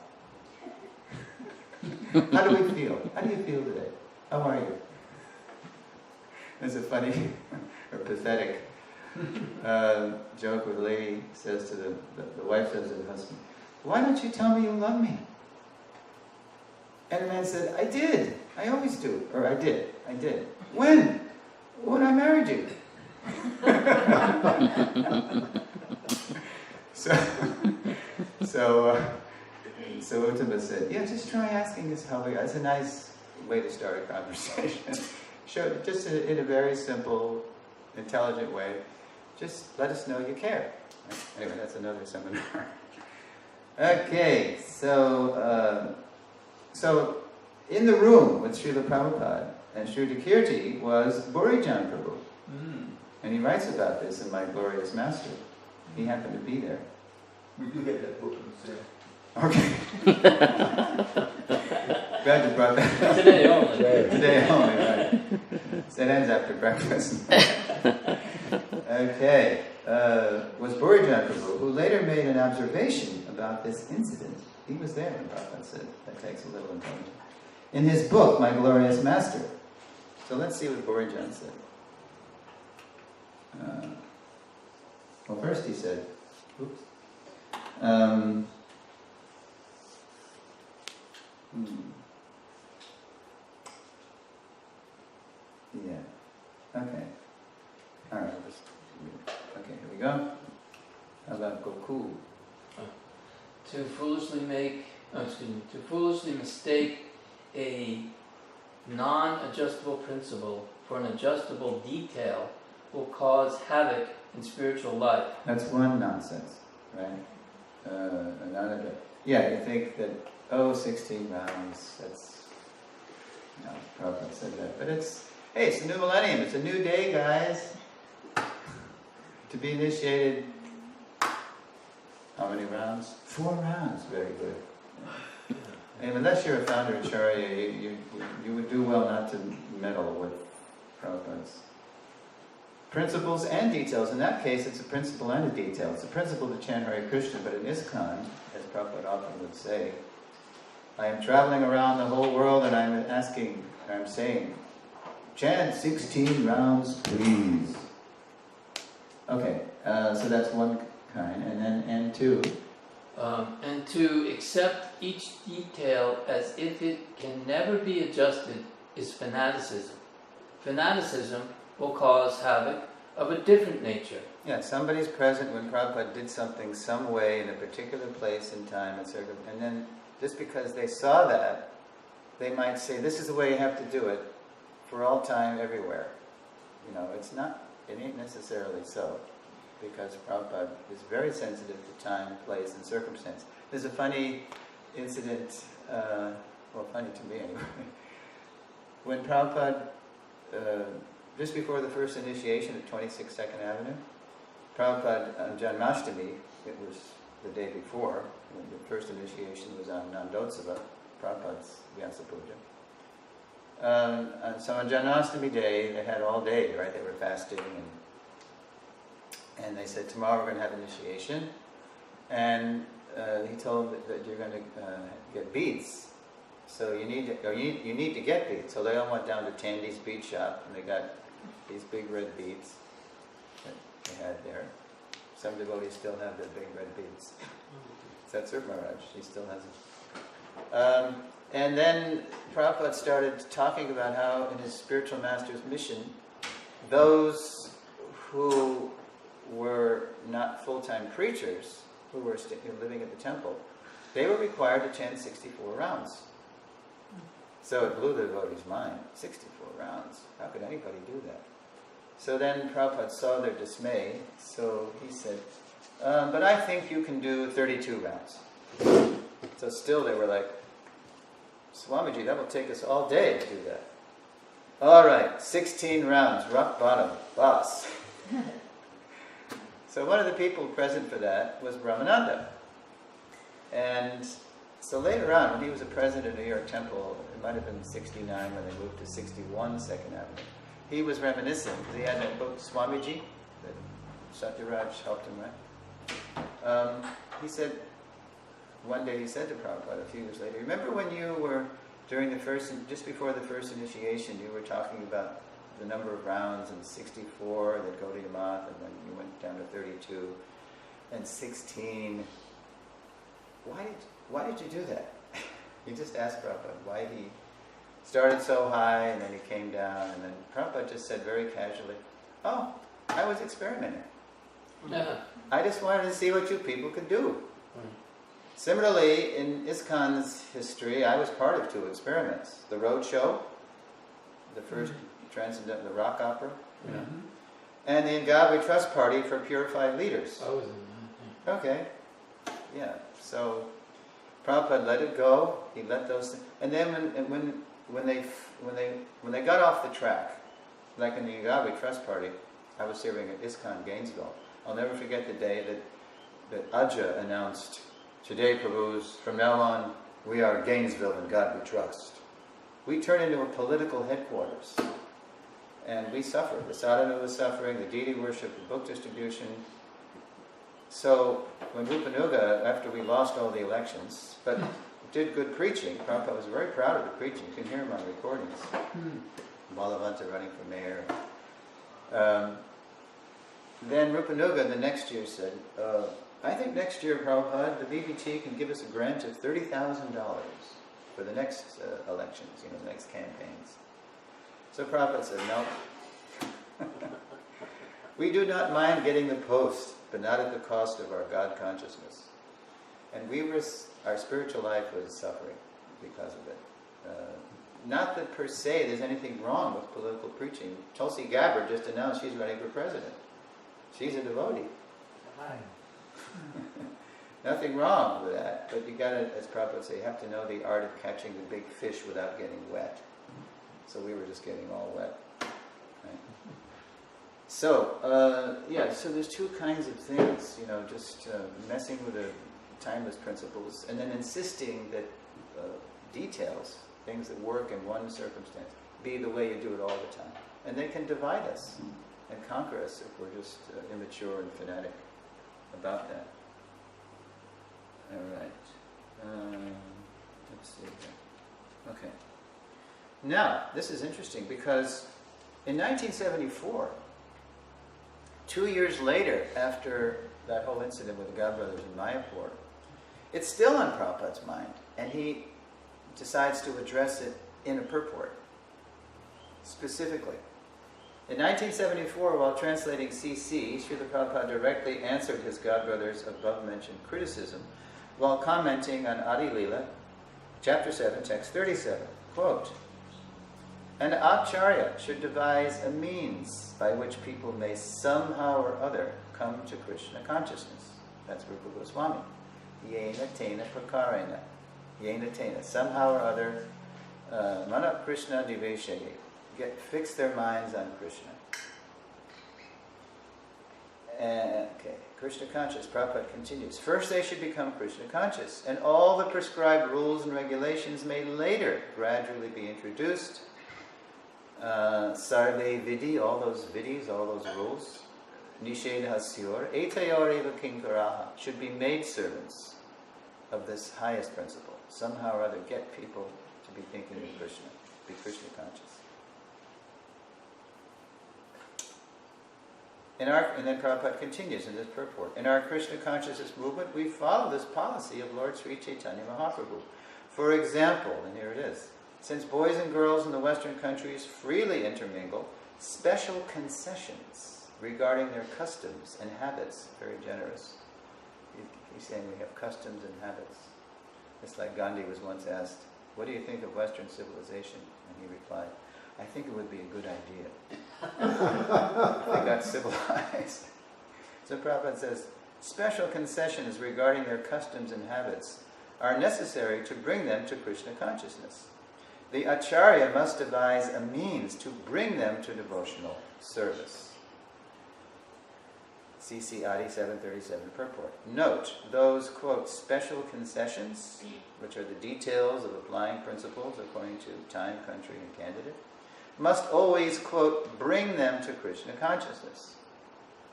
How do we feel? How do you feel today? How are you? There's a funny or pathetic joke where the lady says to the wife says to the husband, why don't you tell me you love me? And the man said, I did. I always do. Or I did. When? When I married you. So Uttama said, yeah, just try asking us how we are. It's a nice way to start a conversation. Just in a very simple, intelligent way. Just let us know you care. Anyway, that's another seminar. Okay, so in the room with Srila Prabhupada and Sri Kirti was Burijan Prabhu. And he writes about this in My Glorious Master. He happened to be there. We do get that book on sale. Okay. Glad you brought that. Today only. Today only, right. So it ends after breakfast. Okay. Was Burijan Prabhu, who later made an observation about this incident. He was there when Prabhupada said, that takes a little intelligence. In his book, My Glorious Master. So let's see what Burijan said. Well, first he said, oops. Yeah. Okay. All right. Okay. Here we go. How about Goku? To foolishly mistake a non-adjustable principle for an adjustable detail will cause havoc in spiritual life. That's one nonsense, right? Yeah, you think that, 16 rounds, that's... No, Prabhupada said that. But it's the new millennium, it's a new day, guys. To be initiated, how many rounds? 4 rounds, very good. And unless you're a founder Acharya, you would do well not to meddle with Prabhupada's principles and details. In that case, it's a principle and a detail. It's a principle to chant Hare Krishna, but in ISKCON, as Prabhupada often would say, I am traveling around the whole world and I'm saying, chant 16 rounds, please. Okay, so that's one kind, and then N2. And to accept each detail as if it can never be adjusted is fanaticism. Fanaticism will cause havoc of a different nature. Yeah, somebody's present when Prabhupada did something some way in a particular place and time and then just because they saw that, they might say, this is the way you have to do it for all time, everywhere. It ain't necessarily so, because Prabhupada is very sensitive to time, place, and circumstance. There's a funny incident, funny to me anyway, when Prabhupada, just before the first initiation at 26 2nd Avenue, Prabhupada on Janmashtami, it was the day before, when the first initiation was on Nandotsava, Prabhupada's Vyasa Puja. And so on Janmashtami day, they had all day, right? They were fasting, and they said, tomorrow we're going to have initiation. And he told them that you're going to get beads. So you need to get beads. So they all went down to Tandy's bead shop, and they got these big red beads that they had there. Some devotees still have their big red beads. That's Srila Maharaj. He still has it. And then Prabhupada started talking about how in his spiritual master's mission, those who were not full-time preachers, who were living at the temple, they were required to chant 64 rounds. So it blew the devotee's mind. 64 rounds. How could anybody do that? So then Prabhupada saw their dismay, so he said, but I think you can do 32 rounds. So still they were like, Swamiji, that will take us all day to do that. All right, 16 rounds, rock bottom, boss. So one of the people present for that was Brahmananda. And so later on, when he was a president of New York Temple, it might have been 69 when they moved to 61 2nd Avenue, he was reminiscing, because he had that book, Swamiji, that Satyaraj helped him write. He said, one day he said to Prabhupada a few years later, remember when you were, just before the first initiation, you were talking about the number of rounds, and 64, that go to Yamath, and then you went down to 32, and 16. Why did you do that? He just asked Prabhupada why he started so high, and then he came down, and then Prabhupada just said very casually, oh, I was experimenting. I just wanted to see what you people could do. Similarly, in ISKCON's history, I was part of 2 experiments. The road show, the first transcendental, the rock opera, and the Ngabri Trust Party for Purified Leaders. I was in that. Okay, yeah. So Prabhupada let it go. He let those things, and then when they got off the track, like in the Ngabri Trust Party, I was serving at ISKCON Gainesville. I'll never forget the day that Acharya announced, today, Prabhus, from now on, we are Gainesville and God we trust. We turned into a political headquarters. And we suffered. The sadhana was suffering, the deity worship, the book distribution. So when Rupanuga, after we lost all the elections, but did good preaching, Prabhupada was very proud of the preaching. You can hear him on recordings. Balavanta running for mayor. Then Rupanuga the next year said, I think next year, Prabhupada, the BBT can give us a grant of $30,000 for the next elections, the next campaigns. So Prabhupada said, no. We do not mind getting the post, but not at the cost of our God consciousness. And our spiritual life was suffering because of it. Not that per se there's anything wrong with political preaching. Tulsi Gabbard just announced she's running for president. She's a devotee. Nothing wrong with that, but you gotta, as Prabhupada would say, you have to know the art of catching the big fish without getting wet. So we were just getting all wet. Right? So, so there's 2 kinds of things, just messing with the timeless principles, and then insisting that details, things that work in one circumstance, be the way you do it all the time. And they can divide us and conquer us if we're just immature and fanatic about that. All right. Let's see here. Okay. Now, this is interesting because in 1974, 2 years later after that whole incident with the God Brothers in Mayapur, it's still on Prabhupada's mind, and he decides to address it in a purport, specifically. In 1974, while translating CC, Srila Prabhupada directly answered his God Brothers' above-mentioned criticism while commenting on Adi Lila, chapter 7, text 37. Quote, an Acharya should devise a means by which people may somehow or other come to Krishna consciousness. That's Rupa Goswami. Yena tena prakarena. Yena tena. Somehow or other, mana Krishna niveshaye. Fix their minds on Krishna. Okay, Krishna conscious. Prabhupada continues. First they should become Krishna conscious, and all the prescribed rules and regulations may later gradually be introduced. Sarve vidi, all those vidis, all those rules. Nisheda hasyur, etayor eva kinkaraha, should be made servants of this highest principle. Somehow or other get people to be thinking of Krishna, be Krishna conscious. And then Prabhupada continues in this purport. In our Krishna consciousness movement, we follow this policy of Lord Sri Chaitanya Mahaprabhu. For example, and here it is, since boys and girls in the Western countries freely intermingle, special concessions regarding their customs and habits, very generous. He's saying we have customs and habits. It's like Gandhi was once asked, what do you think of Western civilization? And he replied, I think it would be a good idea. They got civilized. So Prabhupada says, special concessions regarding their customs and habits are necessary to bring them to Krishna consciousness. The Acharya must devise a means to bring them to devotional service. CC Adi 737 purport. Note, those, quote, special concessions, which are the details of applying principles according to time, country, and candidate, must always, quote, bring them to Krishna consciousness.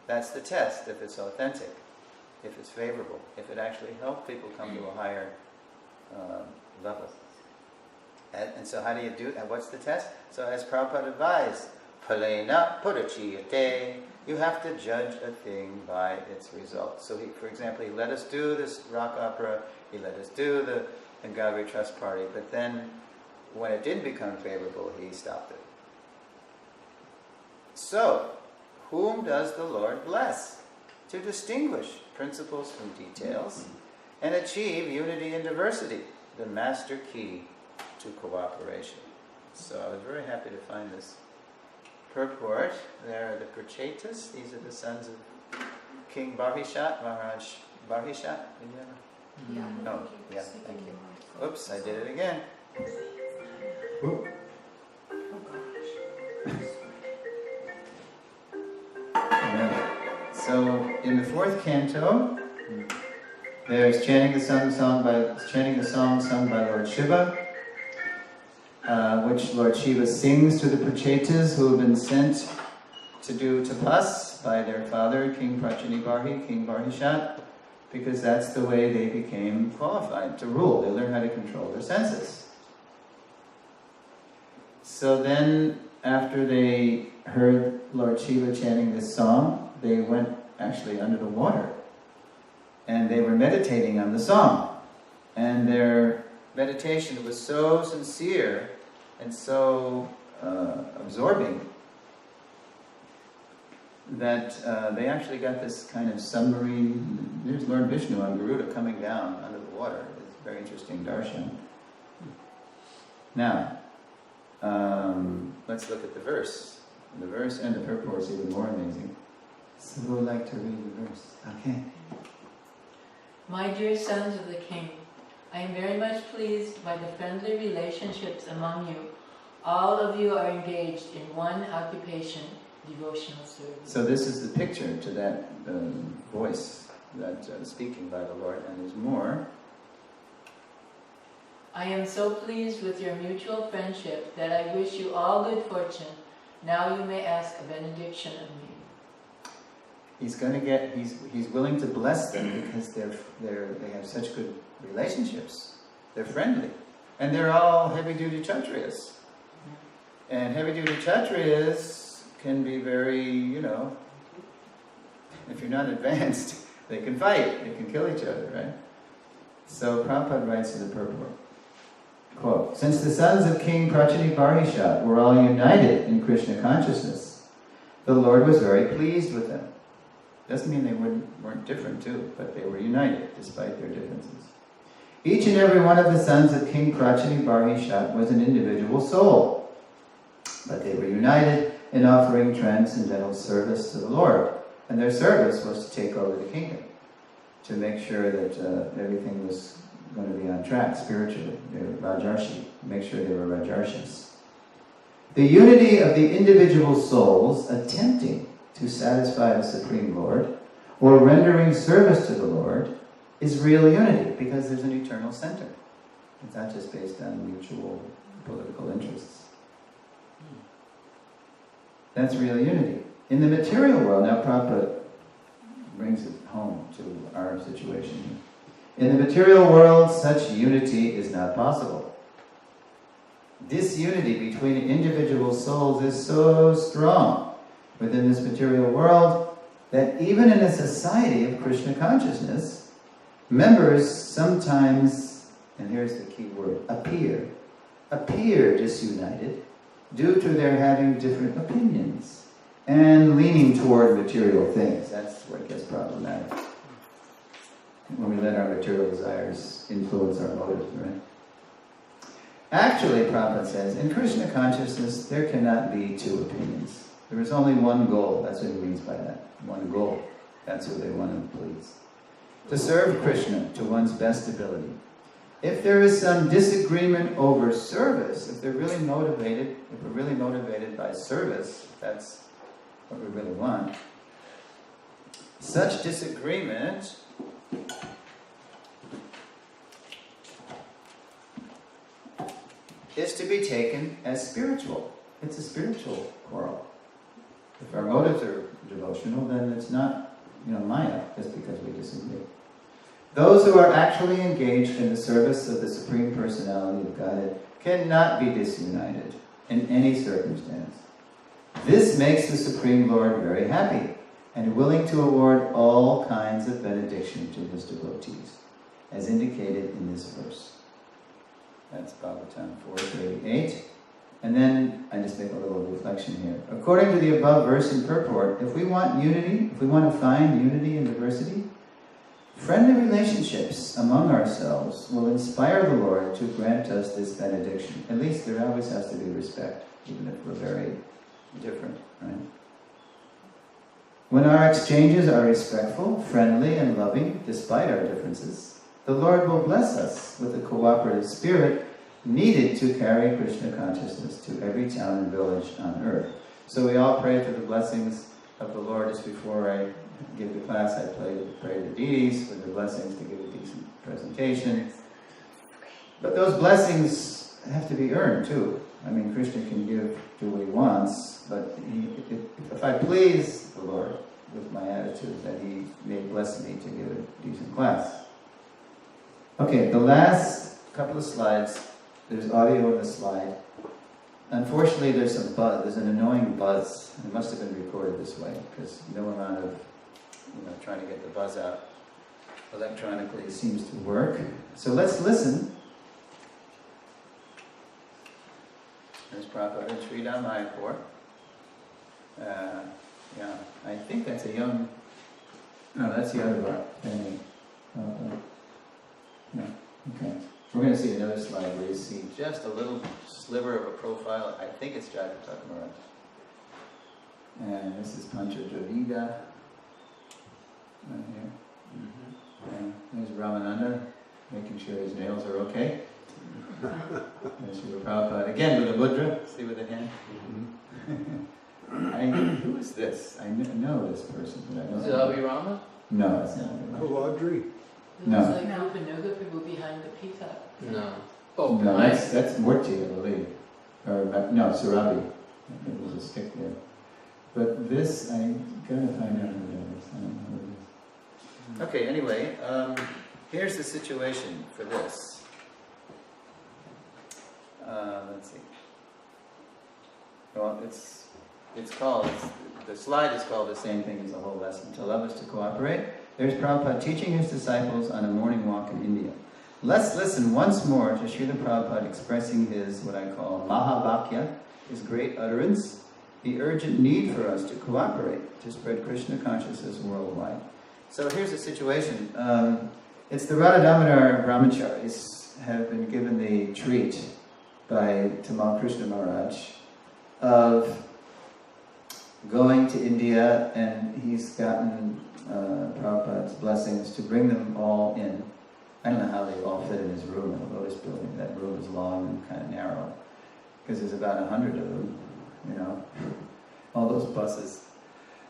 That's the test, if it's authentic, if it's favorable, if it actually helps people come to a higher level. And so how do you do it? And what's the test? So as Prabhupada advised, Palena Purachiyate, you have to judge a thing by its results. So for example, he let us do this rock opera, he let us do the Angavri Trust Party, but then when it didn't become favorable, he stopped it. So, whom does the Lord bless? To distinguish principles from details and achieve unity and diversity, the master key to cooperation. So I was very happy to find this purport. There are the Prachetas. These are the sons of King Barhishat, Maharaj Barhishat. Did you ever? Yeah. No. Yeah, thank you. Oops, I did it again. Oop. So in the fourth canto, there's chanting the song sung by Lord Shiva, which Lord Shiva sings to the Prachetas who have been sent to do tapas by their father, King Prachani-Barhi, King Barhishat, because that's the way they became qualified to rule. They learned how to control their senses. So then, after they heard Lord Shiva chanting this song, they went actually under the water. And they were meditating on the song. And their meditation was so sincere and so absorbing that they actually got this kind of submarine. There's Lord Vishnu on Garuda coming down under the water. It's a very interesting darshan. Now, let's look at the verse. The verse and the purport is even more amazing. So who would like to read the verse? Okay. My dear sons of the king, I am very much pleased by the friendly relationships among you. All of you are engaged in one occupation, devotional service. So this is the picture to that voice that speaking by the Lord, and there's more. I am so pleased with your mutual friendship that I wish you all good fortune. Now you may ask a benediction of me. He's willing to bless them because they have such good relationships. They're friendly. And they're all heavy-duty Kshatriyas. And heavy-duty Kshatriyas can be very, if you're not advanced, they can fight, they can kill each other, right? So Prabhupada writes in the purport, quote, since the sons of King Prachani Barhishat were all united in Krishna consciousness, the Lord was very pleased with them. Doesn't mean they weren't different too, but they were united despite their differences. Each and every one of the sons of King Prachani Barhishat was an individual soul, but they were united in offering transcendental service to the Lord, and their service was to take over the kingdom, to make sure that everything was going to be on track spiritually. They were Rajarshi, make sure they were Rajarshis. The unity of the individual souls attempting to satisfy the Supreme Lord, or rendering service to the Lord, is real unity, because there's an eternal center. It's not just based on mutual political interests. That's real unity. In the material world, now Prabhupada brings it home to our situation. In the material world, such unity is not possible. This unity between individual souls is so strong within this material world that even in a society of Krishna consciousness, members sometimes, and here's the key word, appear disunited due to their having different opinions and leaning toward material things. That's where it gets problematic. When we let our material desires influence our motives, right? Actually, Prabhupada says, in Krishna consciousness, there cannot be two opinions. There is only one goal. That's what he means by that. One goal. That's who they want to please. To serve Krishna to one's best ability. If there is some disagreement over service, if we're really motivated by service, that's what we really want, such disagreement is to be taken as spiritual. It's a spiritual quarrel. If our motives are devotional, then it's not, Maya, just because we disagree. Those who are actually engaged in the service of the Supreme Personality of Godhead cannot be disunited in any circumstance. This makes the Supreme Lord very happy and willing to award all kinds of benediction to his devotees, as indicated in this verse. That's Bhagavatam 4:38. And then I just make a little reflection here. According to the above verse and purport, if we want unity, if we want to find unity in diversity, friendly relationships among ourselves will inspire the Lord to grant us this benediction. At least there always has to be respect, even if we're very different, right? When our exchanges are respectful, friendly, and loving, despite our differences, the Lord will bless us with the cooperative spirit needed to carry Krishna consciousness to every town and village on earth. So we all pray for the blessings of the Lord. Just before I give the class, I pray the deities for the blessings to give a decent presentation. But those blessings have to be earned too. I mean, Krishna can do what he wants, but if I please the Lord with my attitude, then he may bless me to give a decent class. Okay, the last couple of slides. There's audio in the slide. Unfortunately, there's some buzz. There's an annoying buzz. It must have been recorded this way because no amount of trying to get the buzz out electronically seems to work. So let's listen. There's Prabhupada and Sri Mayapur. Yeah, I think that's a young. No, that's the other family. No, okay. We're going to see another slide where you see just a little sliver of a profile. I think it's Jagapataka Maharaj. And this is Pancha Dravida. Right here. And there's Ramananda, making sure his nails are okay. There's Srila Prabhupada, again with a mudra. See with the hand? Who is this? I know this person, but I don't know. Is it Abhirama? No, it's not. Audrey. It No. looks like Rupanuga Prabhu behind the peacock. No. Oh, No, nice. that's Murti, I believe. Or, no, Surabi. It was a stick there. But this, I gotta find out who that is. I don't know who it is. Okay, anyway, here's the situation for this. Let's see. Well, the slide is called the same thing as the whole lesson. To love is to cooperate. There's Prabhupada teaching his disciples on a morning walk in India. Let's listen once more to Srila Prabhupada expressing his, what I call, Mahavakya, his great utterance, the urgent need for us to cooperate to spread Krishna consciousness worldwide. So here's the situation. It's the Radha Damodar Brahmacharis have been given the treat by Tamal Krishna Maharaj of going to India, and he's gotten Prabhupada's blessings to bring them all in. I don't know how they all fit in his room in the Lotus building. That room is long and kind of narrow, because there's about 100 of them, all those buses,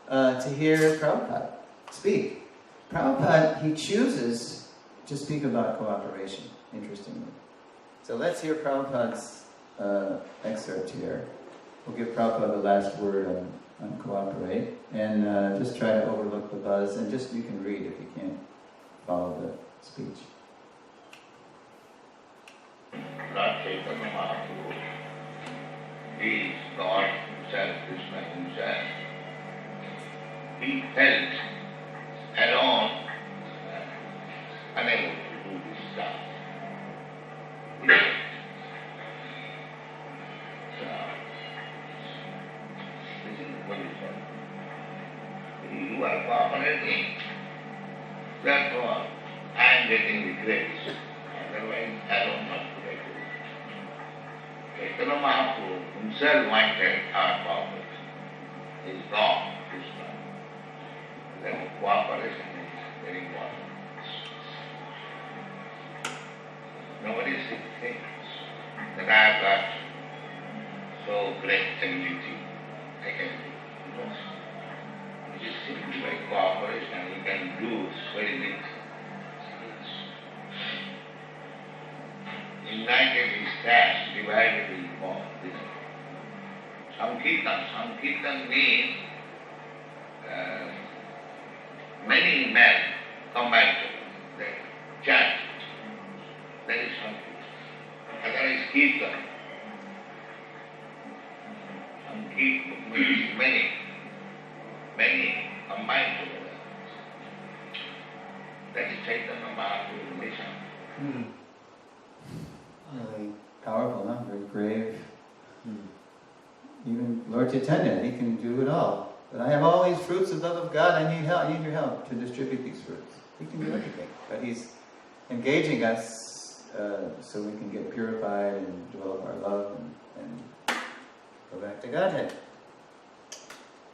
to hear Prabhupada speak. Prabhupada, he chooses to speak about cooperation, interestingly. So let's hear Prabhupada's excerpt here. We'll give Prabhupada the last word on cooperate, and just try to overlook the buzz, and you can read if you can't follow the speech. Lord Chaitanya Mahaprabhu is God himself, Krishna himself. He felt alone, unable to do this stuff. This is the position. You are cooperating. Therefore, I am getting the grace. Otherwise, I don't know. Chaitanya Mahaprabhu himself wanted our cooperation. He is God, Krishna. Therefore, cooperation is very important. Nobody thinks that I've got so great ability, I can do most. It is simply by cooperation you can do very little. United is that, divided is more. Sankirtan means many men combined together. They chant. That is Sankirtan. Other is Kirtan. Sankirtan means many combined together. That is Chaitanya Mahaprabhu's mission. Really powerful, huh? Very brave. Even Lord Chaitanya, he can do it all. But I have all these fruits of love of God, I need help, I need your help to distribute these fruits. He can do everything. But he's engaging us so we can get purified and develop our love and go back to Godhead.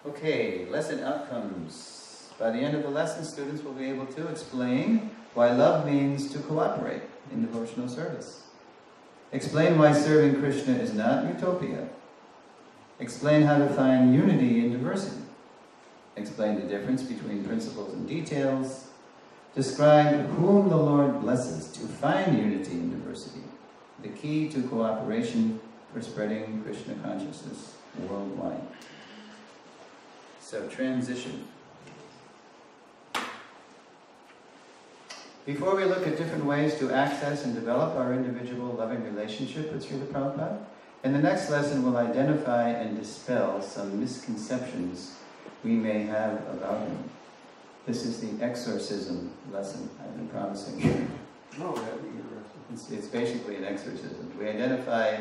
Okay, lesson outcomes. By the end of the lesson, students will be able to explain why love means to cooperate in devotional service. Explain why serving Krishna is not utopia. Explain how to find unity in diversity. Explain the difference between principles and details. Describe whom the Lord blesses to find unity in diversity, the key to cooperation for spreading Krishna consciousness worldwide. So, transition. Before we look at different ways to access and develop our individual loving relationship with Srila Prabhupada, in the next lesson we'll identify and dispel some misconceptions we may have about him. This is the exorcism lesson I've been promising. Oh, that'd be interesting. It's basically an exorcism. We identify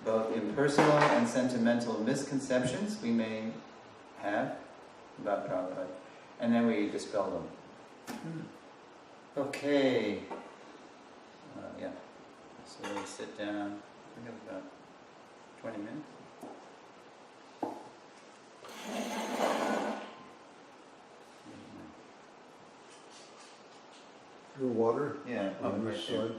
both impersonal and sentimental misconceptions we may have about Prabhupada, and then we dispel them. Okay. Yeah. So we sit down. We have about 20 minutes. Your water? Yeah. On this side.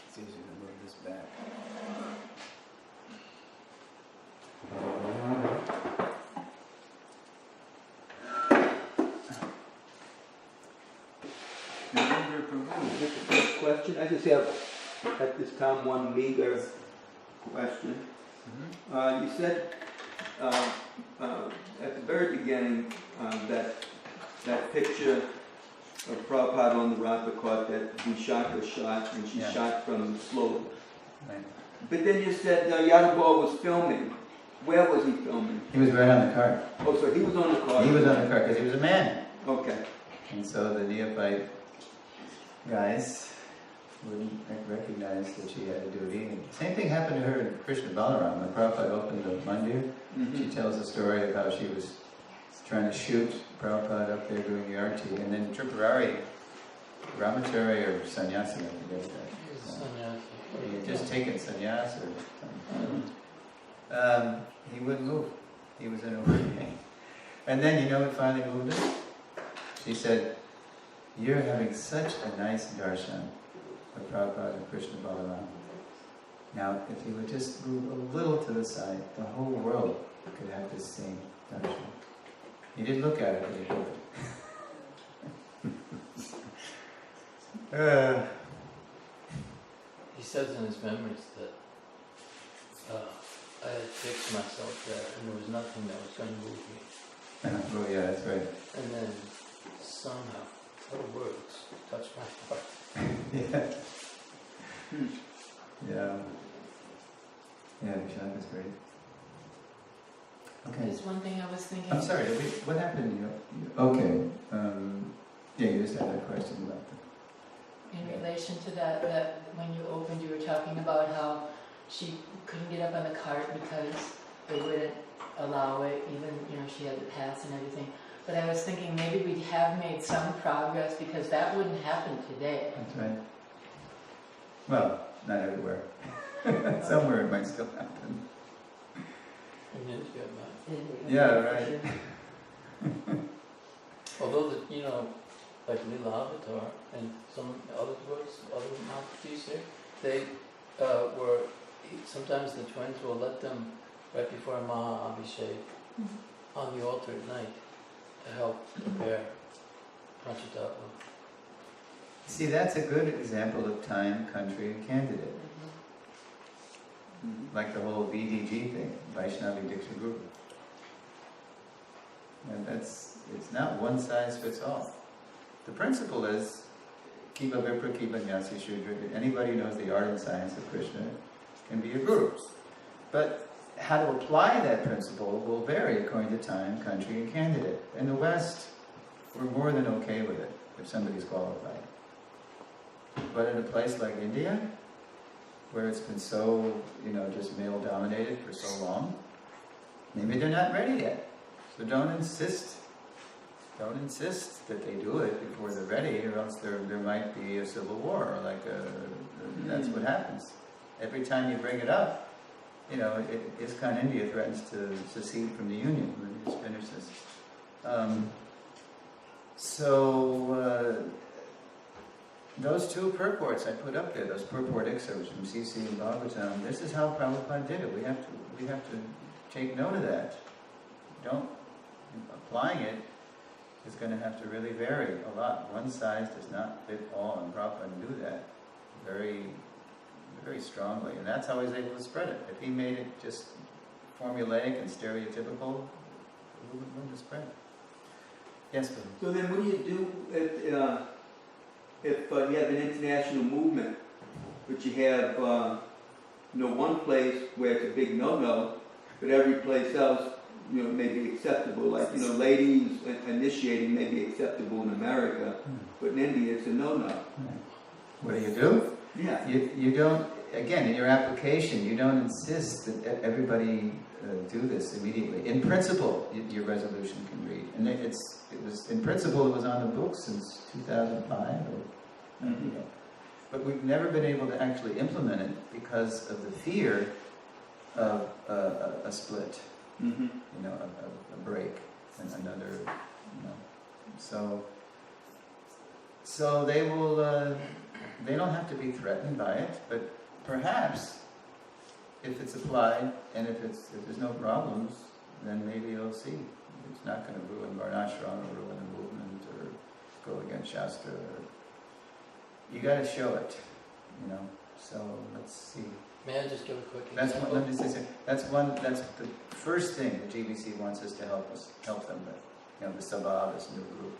It's easier to move this back. Just a quick question. I just have at this time one meager question. You said at the very beginning that picture of Prabhupada on the Radha caught that Vishaka shot, and she shot from the slope. Right. But then you said Yadabal was filming. Where was he filming? He was right on the cart. Oh, so he was on the cart. He was on the cart because he was a man. Okay. And so the neophyte guys wouldn't recognize that she had a duty. And the same thing happened to her in Krishna Balaram. When Prabhupada opened the mandir, she tells a story of how she was trying to shoot Prabhupada up there doing the arti, and then Tripurari, Brahmachari or sannyasi, I forget that. He had just taken sannyas or something. He wouldn't move. He was in a hurry. And then, you know what finally moved him? She said, "You're having such a nice darshan of Prabhupada and Krishna Balaram. Now, if you would just move a little to the side, the whole world could have the same darshan." He didn't look at it, but he did. He says in his memories that I had fixed myself there and there was nothing that was going to move me. Oh yeah, that's right. And then somehow, her words touched my heart. Yeah. Yeah. Yeah, Vishaka's great. Okay. There's one thing I was thinking. I'm sorry, what happened? Okay. Yeah, you just had a question about that. In relation to that when you opened, you were talking about how she couldn't get up on the cart because they wouldn't allow it, even, she had the pass and everything. But I was thinking maybe we have made some progress because that wouldn't happen today. That's right. Well, not everywhere. Somewhere it might still happen. In India, man. Yeah, right. Although, like Lila Avatar and some other words, other Mahapajis here, they sometimes the twins will let them right before Maha Abhishek on the altar at night to help prepare Panchatattva. See, that's a good example of time, country, and candidate. Like the whole VDG thing, Vaishnavi Diksha Guru. And it's not one size fits all. The principle is, Kiva Vipra Kiva Nyasi Shudra. Anybody who knows the art and science of Krishna can be a guru. But how to apply that principle will vary according to time, country, and candidate. In the West, we're more than okay with it if somebody's qualified. But in a place like India, where it's been so, just male-dominated for so long, maybe they're not ready yet. So don't insist that they do it before they're ready, or else there might be a civil war, or that's what happens. Every time you bring it up, ISKCON India threatens to secede from the Union. Let me just finish this. Those two purports I put up there, those purport excerpts from CC and Bhagavatam, this is how Prabhupada did it. We have to take note of that. Applying it is going to have to really vary a lot. One size does not fit all, and Prabhupada knew that very, very strongly. And that's how he was able to spread it. If he made it just formulaic and stereotypical, who would want to spread it? Yes, Prabhu. So then what do you do if you have an international movement, but you have one place where it's a big no-no, but every place else may be acceptable, like ladies initiating may be acceptable in America, but in India it's a no-no. What do? Yeah. You don't, again, in your application, you don't insist that everybody do this immediately. In principle, your resolution can read. And in principle, it was on the books since 2005 But we've never been able to actually implement it because of the fear of a split, a break, and another, So they will, they don't have to be threatened by it, but perhaps if it's applied and if there's no problems, then maybe you'll see. It's not going to ruin Varnashram or ruin the movement or go against Shastra. You got to show it, So let's see. May I just give a quick That's example? That's the first thing the GBC wants us to help them with. The Sabha, this new group.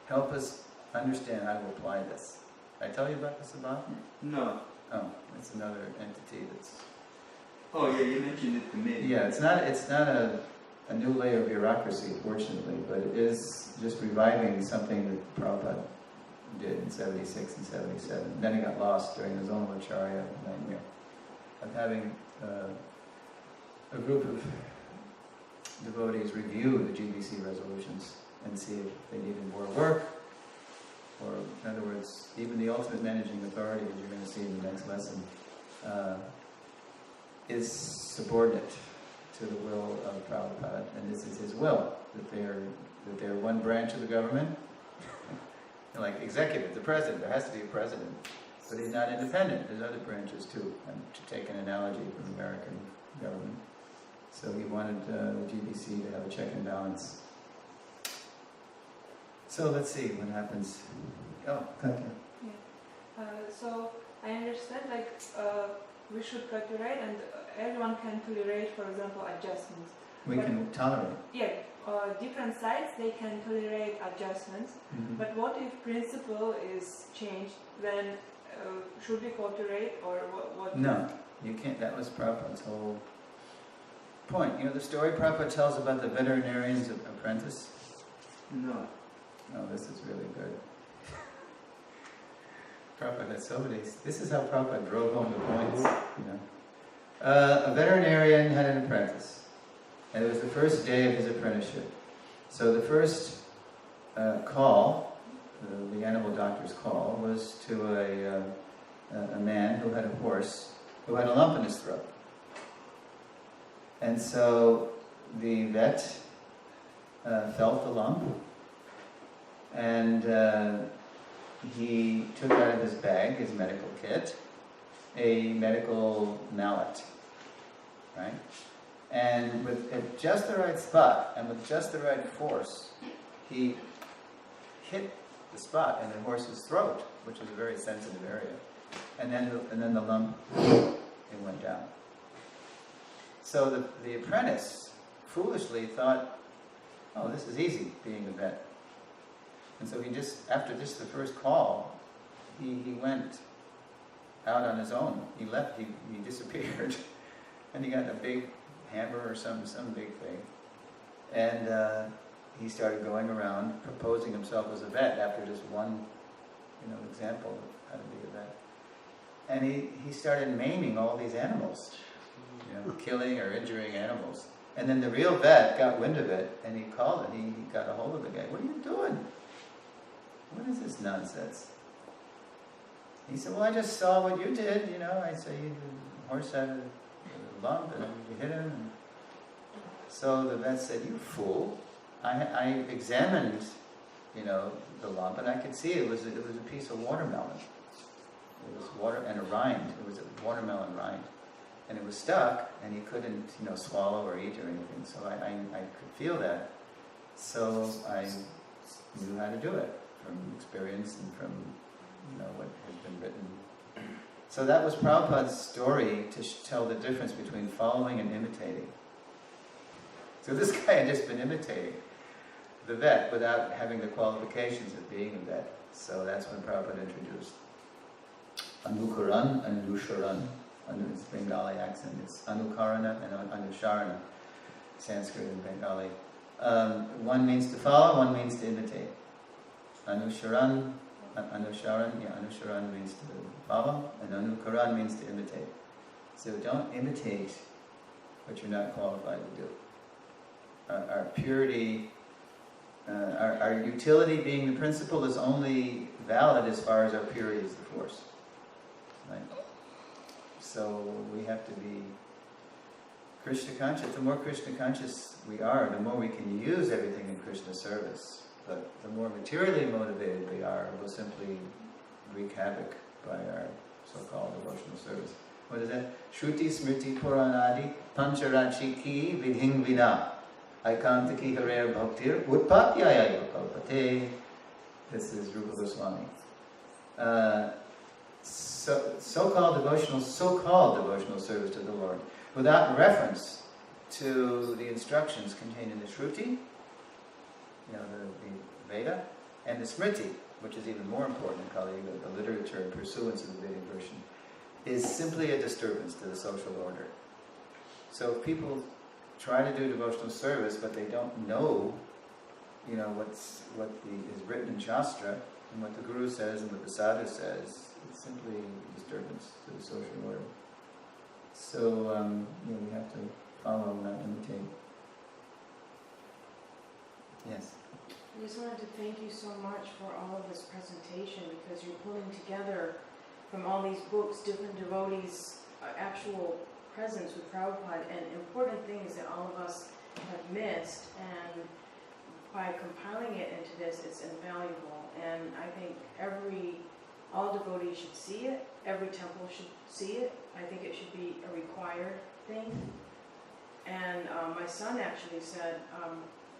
Help us understand how to apply this. Did I tell you about the Sabha? No. Oh, it's another entity that's... Oh yeah, you mentioned it to me. Yeah, it's not a new layer of bureaucracy, fortunately, but it is just reviving something that Prabhupada did in 76 and 77. Then it got lost during the Zona Acharya nightmare of having a group of devotees review the GBC resolutions and see if they needed more work, or in other words, even the ultimate managing authority, as you're going to see in the next lesson, is subordinate to the will of Prabhupada, and this is his will, that they're one branch of the government, like executive, the president. There has to be a president, but he's not independent. There's other branches too. And to take an analogy from the American government, so he wanted the GBC to have a check and balance. So let's see what happens. Oh, thank you. Yeah. So I understand, we should tolerate, and everyone can tolerate, for example, adjustments. We can tolerate. Yeah, different sides, they can tolerate adjustments. Mm-hmm. But what if principle is changed? Then should we tolerate, or what? No, you can't. That was Prabhupada's whole point. The story Prabhupada tells about the veterinarian's apprentice? No. Oh, this is really good. Prabhupada had so many. This is how Prabhupada drove home the points. A veterinarian had an apprentice, and it was the first day of his apprenticeship. So the first call, the animal doctor's call, was to a man who had a horse who had a lump in his throat. And so the vet felt the lump, and he took out of his bag, his medical kit, a medical mallet, right? And at just the right spot, and with just the right force, he hit the spot in the horse's throat, which is a very sensitive area. And then the lump, it went down. So the apprentice foolishly thought, oh, this is easy, being a vet. And so he just, after just the first call, he went out on his own. He left, he disappeared. And he got a big hammer or some big thing. And he started going around proposing himself as a vet after just one, example of how to be a vet. And he started maiming all these animals, killing or injuring animals. And then the real vet got wind of it, and he called it. He got a hold of the guy. What are you doing? What is this nonsense? He said, well, I just saw what you did, I saw the horse had a lump, and you hit him. And so the vet said, you fool. I examined, the lump, and I could see it was a piece of watermelon. It was water and a rind. It was a watermelon rind. And it was stuck, and he couldn't, swallow or eat or anything. So I could feel that. So I knew how to do it from experience and from, what had been written. So that was Prabhupada's story to tell the difference between following and imitating. So this guy had just been imitating the vet without having the qualifications of being a vet. So that's when Prabhupada introduced Anukaran and Anusharan. It's Bengali accent. It's Anukarana and Anusharana, Sanskrit and Bengali. One means to follow, one means to imitate. Anusharan means to follow, and Anukaran means to imitate. So don't imitate what you're not qualified to do. Our purity, our utility being the principle is only valid as far as our purity is the force. Right? So we have to be Krishna conscious. The more Krishna conscious we are, the more we can use everything in Krishna's service. But the more materially motivated we are, we'll simply wreak havoc by our so-called devotional service. What is that? Shruti smriti puranadi pancharachiki vidhing vina aikantaki harer bhaktir utpatyaya yokalpate. This is Rupa Goswami. So-called devotional service to the Lord, without reference to the instructions contained in the Shruti, the Veda, and the Smriti, which is even more important in Kali Yuga, the literature and pursuance of the Vedic version, is simply a disturbance to the social order. So if people try to do devotional service, but they don't know, what is written in Shastra, and what the Guru says and what the Sadhu says, it's simply a disturbance to the social order. So, we have to follow, not imitate. Yes? I just wanted to thank you so much for all of this presentation, because you're pulling together from all these books different devotees' actual presence with Prabhupada and important things that all of us have missed, and by compiling it into this, it's invaluable. And I think all devotees should see it, every temple should see it. I think it should be a required thing. And my son actually said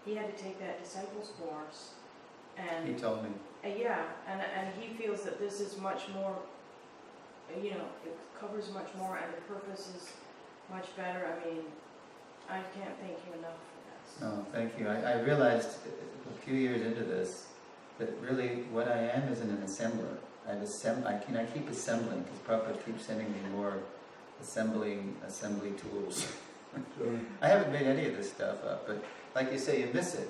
he had to take that disciples course. And he told me. Yeah, and he feels that this is much more, it covers much more, and the purpose is much better. I mean, I can't thank you enough for this. Oh, thank you. I realized a few years into this that really what I am is an assembler. I keep assembling, because Prabhupada keeps sending me more assembly tools. I haven't made any of this stuff up, but like you say, you miss it,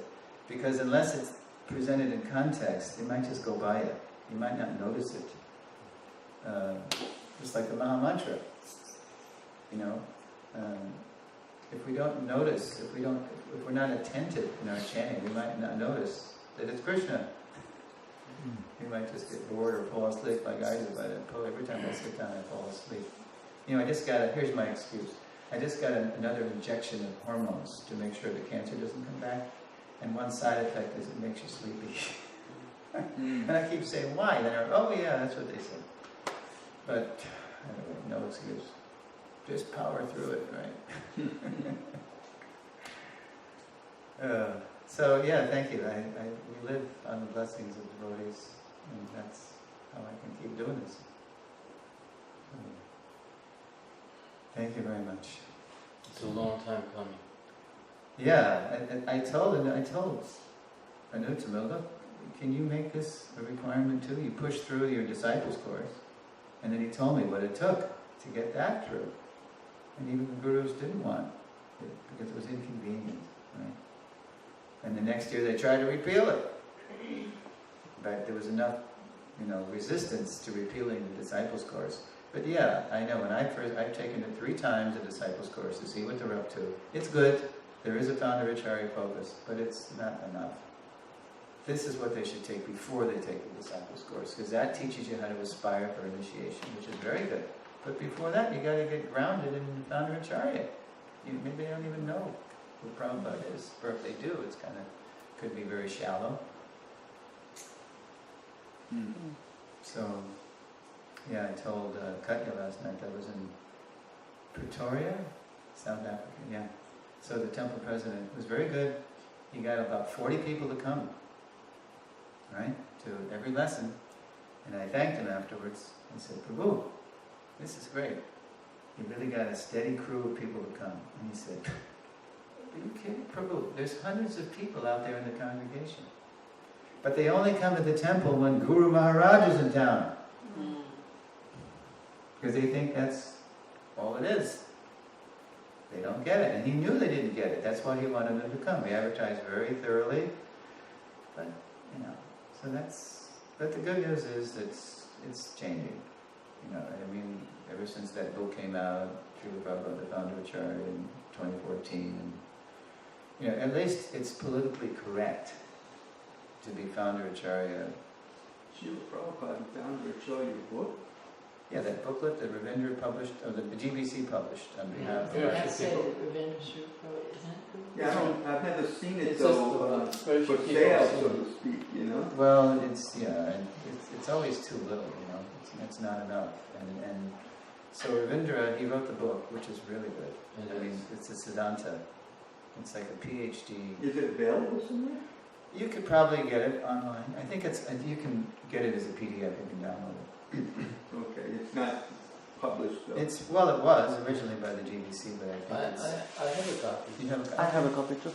because unless it's presented in context, you might just go by it. You might not notice it. Just like the Maha Mantra, if we don't notice, if we're not attentive in our chanting, we might not notice that it's Krishna. We might just get bored or fall asleep like I do by that. Every time I sit down, I fall asleep. Here's my excuse. I just got another injection of hormones to make sure the cancer doesn't come back. And one side effect is it makes you sleepy. And I keep saying, why? And they're, oh yeah, that's what they say. But, anyway, no excuse. Just power through it, right? So yeah, thank you. We live on the blessings of devotees, and that's how I can keep doing this. Thank you very much. It's a long time coming. Yeah, I told Anuttama, look, can you make this a requirement too? You push through your disciples course. And then he told me what it took to get that through. And even the gurus didn't want it because it was inconvenient, right? And the next year they tried to repeal it. But there was enough, resistance to repealing the disciples course. But yeah, I know, I've taken it 3 times, the disciples course, to see what they're up to. It's good. There is a founder Acharya focus, but it's not enough. This is what they should take before they take the disciples course, because that teaches you how to aspire for initiation, which is very good. But before that, you got to get grounded in founder Acharya. Maybe they don't even know who Prabhupada is, or if they do, it's could be very shallow. So, yeah, I told Katya last night, I was in Pretoria, South Africa, yeah. So the temple president was very good. He got about 40 people to come, right, to every lesson. And I thanked him afterwards. I said, Prabhu, this is great. You really got a steady crew of people to come. And he said, are you kidding, Prabhu? There's hundreds of people out there in the congregation. But they only come to the temple when Guru Maharaj is in town. Because they think that's all it is. They don't get it. And he knew they didn't get it. That's why he wanted them to come. We advertised very thoroughly. But, so but the good news is that it's changing. Ever since that book came out, Srila Prabhupada, the founder of Acharya in 2014, and, at least it's politically correct to be founder Acharya. Srila Prabhupada founder Acharya book? Yeah, that booklet that Ravindra published, or the GBC published on behalf of I said Ravindra Srila Prabhupada, isn't it? Yeah, I've never seen it It's though, just for sale, so to speak, Well, it's always too little, it's not enough. And so Ravindra, he wrote the book, which is really good. It's a Siddhanta. It's like a PhD. Is it available somewhere? You could probably get it online. I think you can get it as a PDF, you can download it. Okay, it's not published though. It was originally by the GBC, but I think I have a copy. You have a copy? I have a copy too.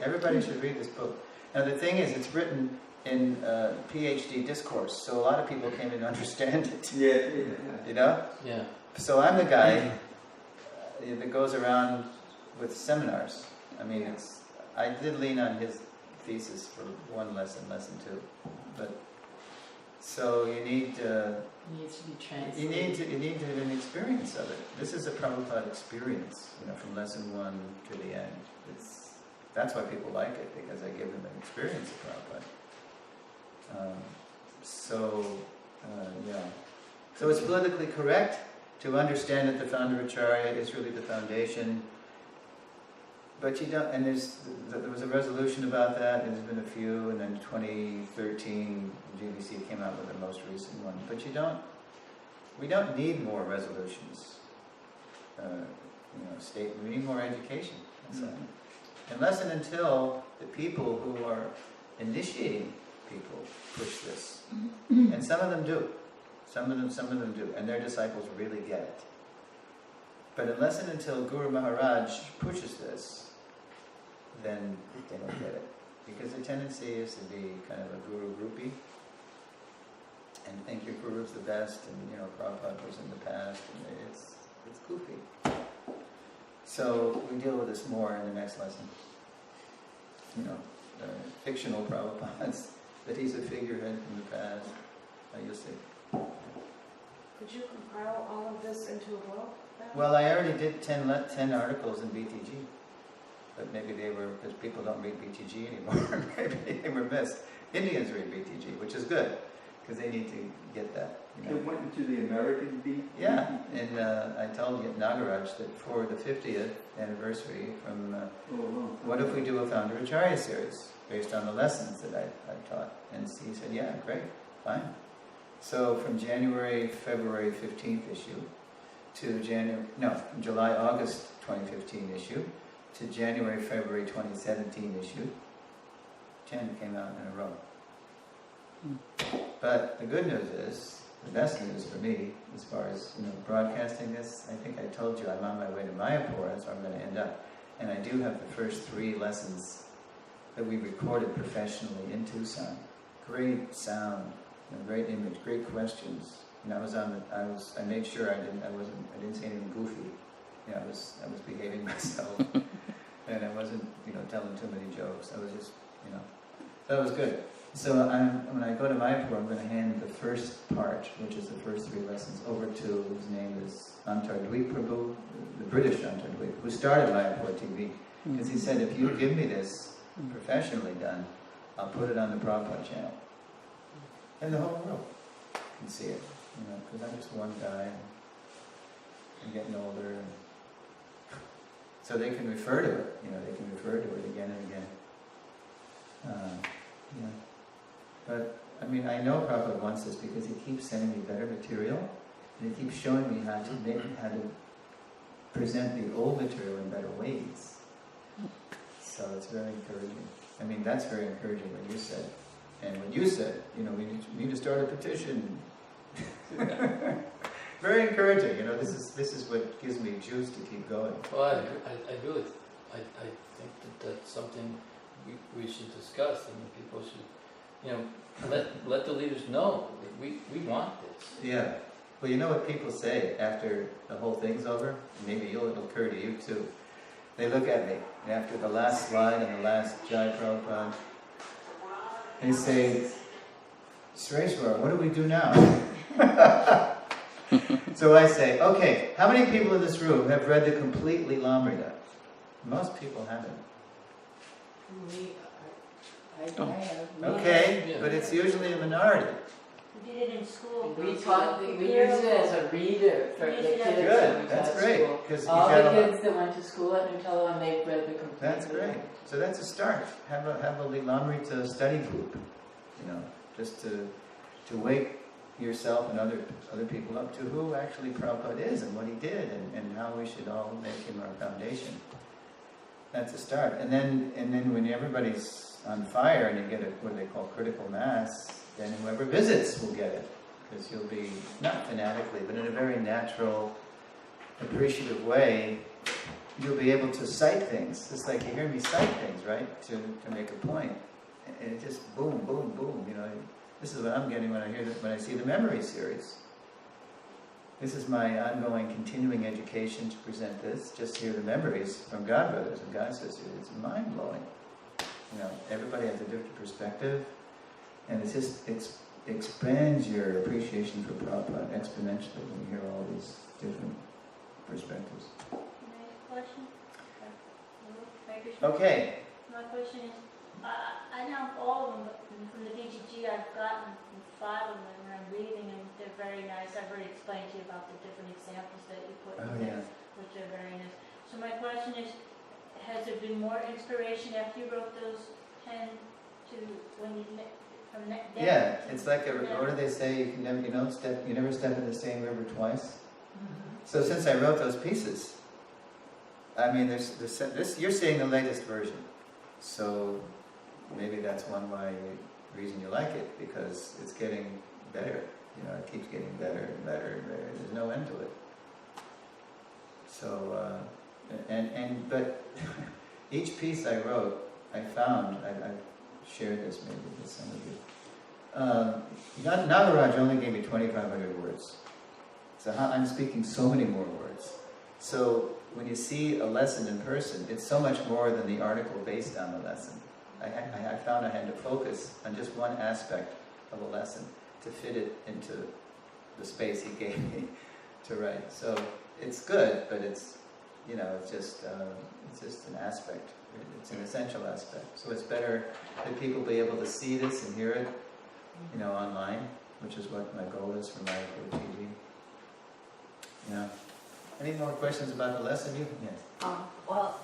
Everybody should read this book. Now the thing is, it's written in PhD discourse, so a lot of people can't even understand it. Yeah. Yeah. So I'm the guy that goes around with seminars. I did lean on his thesis for one lesson 2, but so you need It needs to be translated. you need to have an experience of it. This is a Prabhupada experience, from lesson 1 to the end. That's why people like it, because I give them an experience of Prabhupada. So it's politically correct to understand that the founder Acharya is really the foundation. But you don't, and there was a resolution about that, and there's been a few, and then 2013, GBC came out with the most recent one. But we don't need more resolutions. We need more education. Unless and until the people who are initiating people push this. And some of them do. Some of them do, and their disciples really get it. But unless and until Guru Maharaj pushes this, then they don't get it. Because the tendency is to be kind of a guru groupie and think your guru's the best, and Prabhupada was in the past, and it's goofy. So we deal with this more in the next lesson. The fictional Prabhupadas, that he's a figurehead from the past. You'll see. Could you compile all of this into a book? Well, I already did 10 articles in BTG, but maybe they were, because people don't read BTG anymore, maybe they were missed. Indians read BTG, which is good, because they need to get that. You know? It went into the American beat? Yeah, and I told Nagaraj that for the 50th anniversary from, what if we do a Founder Acharya series based on the lessons that I've taught? And he said, yeah, great, fine. So from February 15th issue to July, August 2015 issue to January, February 2017 issue, 10 came out in a row. But the good news is, the best news for me, as far as broadcasting this, I think I told you I'm on my way to Mayapur, that's where I'm going to end up. And I do have the first 3 lessons that we recorded professionally in Tucson. Great sound, great image, great questions. And I made sure I didn't say anything goofy. I was behaving myself, and I wasn't telling too many jokes. I was just that was good. So when I go to Mayapur, I'm going to hand the first part, which is the first 3 lessons, over to, his name is Prabhu, the British Antardweep, who started Mayapur TV. Because he said, if you give me this professionally done, I'll put it on the Prabhupada channel. And the whole world can see it, because I'm just one guy, and I'm getting older. And so they can refer to it, they can refer to it again and again. But, I know Prabhupada wants this because he keeps sending me better material, and he keeps showing me how to present the old material in better ways. So it's very encouraging. That's very encouraging what you said. And what you said, we need to start a petition. Very encouraging, this is what gives me juice to keep going. Well, I really think that that's something we should discuss. People should, let the leaders know that we want this. Yeah. Well, you know what people say after the whole thing's over? Maybe it'll occur to you too. They look at me after the last slide and the last Jai Prabhupada. They say, Suresvara, what do we do now? So I say, okay, how many people in this room have read the complete Lilamrita? Most people haven't. I have. Okay, but it's usually a minority. We did it in school. We use it as a reader for the kids. Good, that's great. All the kids that went to school at New Talavana, they've read the complete. That's great. So that's a start. Have a Lilamrita study group, just to wake yourself and other people up to who actually Prabhupada is and what he did and how we should all make him our foundation. That's a start. And then when everybody's on fire and you get what they call critical mass, then whoever visits will get it. Because you'll be, not fanatically, but in a very natural, appreciative way, you'll be able to cite things. Just like you hear me cite things, right? To make a point. And it just boom, boom, boom, This is what I'm getting when I see the memory series. This is my ongoing continuing education to present this. Just hear the memories from God Brothers and God Sisters. It's mind-blowing. Everybody has a different perspective, and it expands your appreciation for Prabhupada exponentially when you hear all these different perspectives. Can I ask a question? Okay. My question is, I know all of them, but from the DGG I've gotten 5 of them, and I'm reading them, they're very nice. I've already explained to you about the different examples that you put in there, which are very nice. So my question is, has there been more inspiration after you wrote those 10 to when you from that? Yeah, it's like what do they say? You never step in the same river twice. So since I wrote those pieces, there's this. You're seeing the latest version, so maybe that's one reason you like it, because it's getting better. It keeps getting better and better and better. There's no end to it. So. But each piece I wrote, I found, I've shared this maybe with some of you. Nagaraj only gave me 2,500 words. So I'm speaking so many more words. So when you see a lesson in person, it's so much more than the article based on the lesson. I found I had to focus on just one aspect of a lesson to fit it into the space he gave me to write. So it's good, but it's just an aspect. It's an essential aspect. So it's better that people be able to see this and hear it, online. which is what my goal is for my TV. Yeah. Any more questions about the lesson? Yes. Well,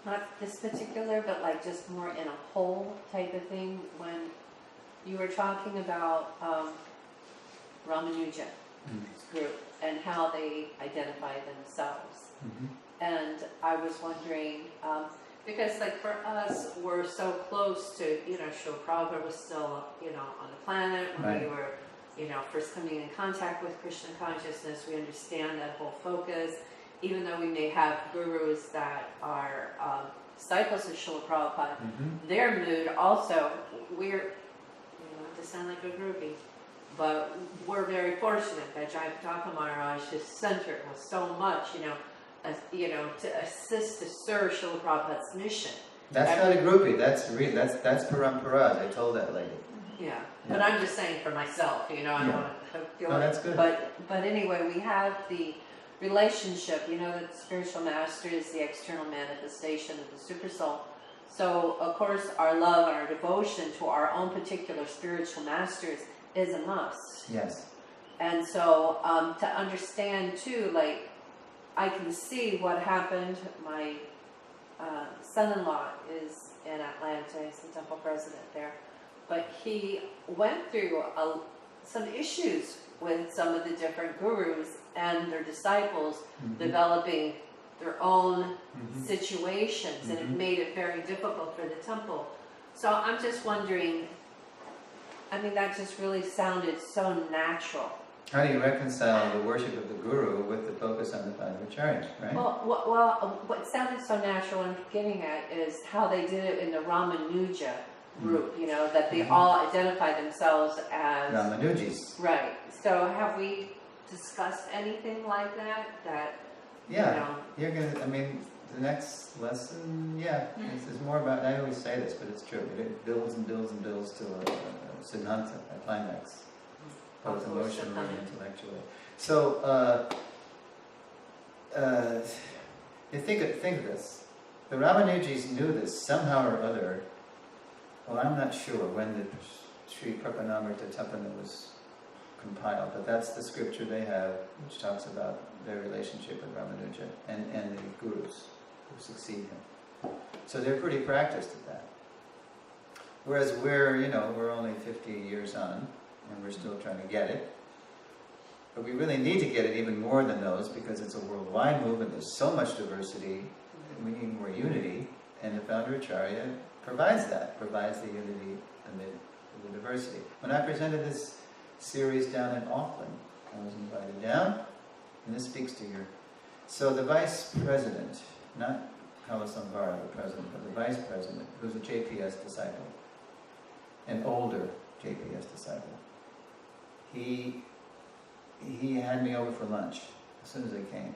not this particular, but like just more in a whole type of thing. When you were talking about Ramanuja group and how they identify themselves, and I was wondering, because like for us, we're so close to, Srila Prabhupada was still, on the planet when we were, first coming in contact with Krishna consciousness. We understand that whole focus. Even though we may have gurus that are disciples of Srila Prabhupada, their mood also, we're, not to sound like a groupie, but we're very fortunate that Jayapataka Maharaj's center was so much, to assist to serve Srila Prabhupada's mission. That's not a groupie. That's parampara. I told that lady. Yeah, but I'm just saying for myself. I don't want to feel. No, that's good. But anyway, we have the relationship. That the spiritual master is the external manifestation of the super soul. So of course, our love and our devotion to our own particular spiritual masters is a must. Yes. And so to understand too, like, I can see what happened. My son-in-law is in Atlanta. He's the temple president there. But he went through some issues with some of the different gurus and their disciples developing their own situations, and it made it very difficult for the temple. So I'm just wondering, that just really sounded so natural. How do you reconcile the worship of the guru with the focus on the five acharyas, right? Well, what sounded so natural and I'm getting at is how they did it in the Ramanuja group, that they all identify themselves as Ramanujis. Right. So have we discussed anything like that? You're gonna. The next lesson. This is more about. I always say this, but it's true. It builds and builds and builds to a siddhanta, a climax, both emotionally and intellectually. So, think of this. The Ramanujis knew this somehow or other. Well, I'm not sure when the Sri Prapanamrita Tapana was compiled, but that's the scripture they have, which talks about their relationship with Ramanuja and the gurus who succeed him. So they're pretty practiced at that. Whereas we're only 50 years on, and we're still trying to get it. But we really need to get it even more than those, because it's a worldwide movement. There's so much diversity, and we need more unity, and the founder Acharya provides the unity amid the diversity. When I presented this series down in Auckland, I was invited down, and this speaks to your... So the vice president, not Kalasamvara, the president, but the vice president, who's a JPS disciple, an older JPS disciple, he had me over for lunch as soon as I came,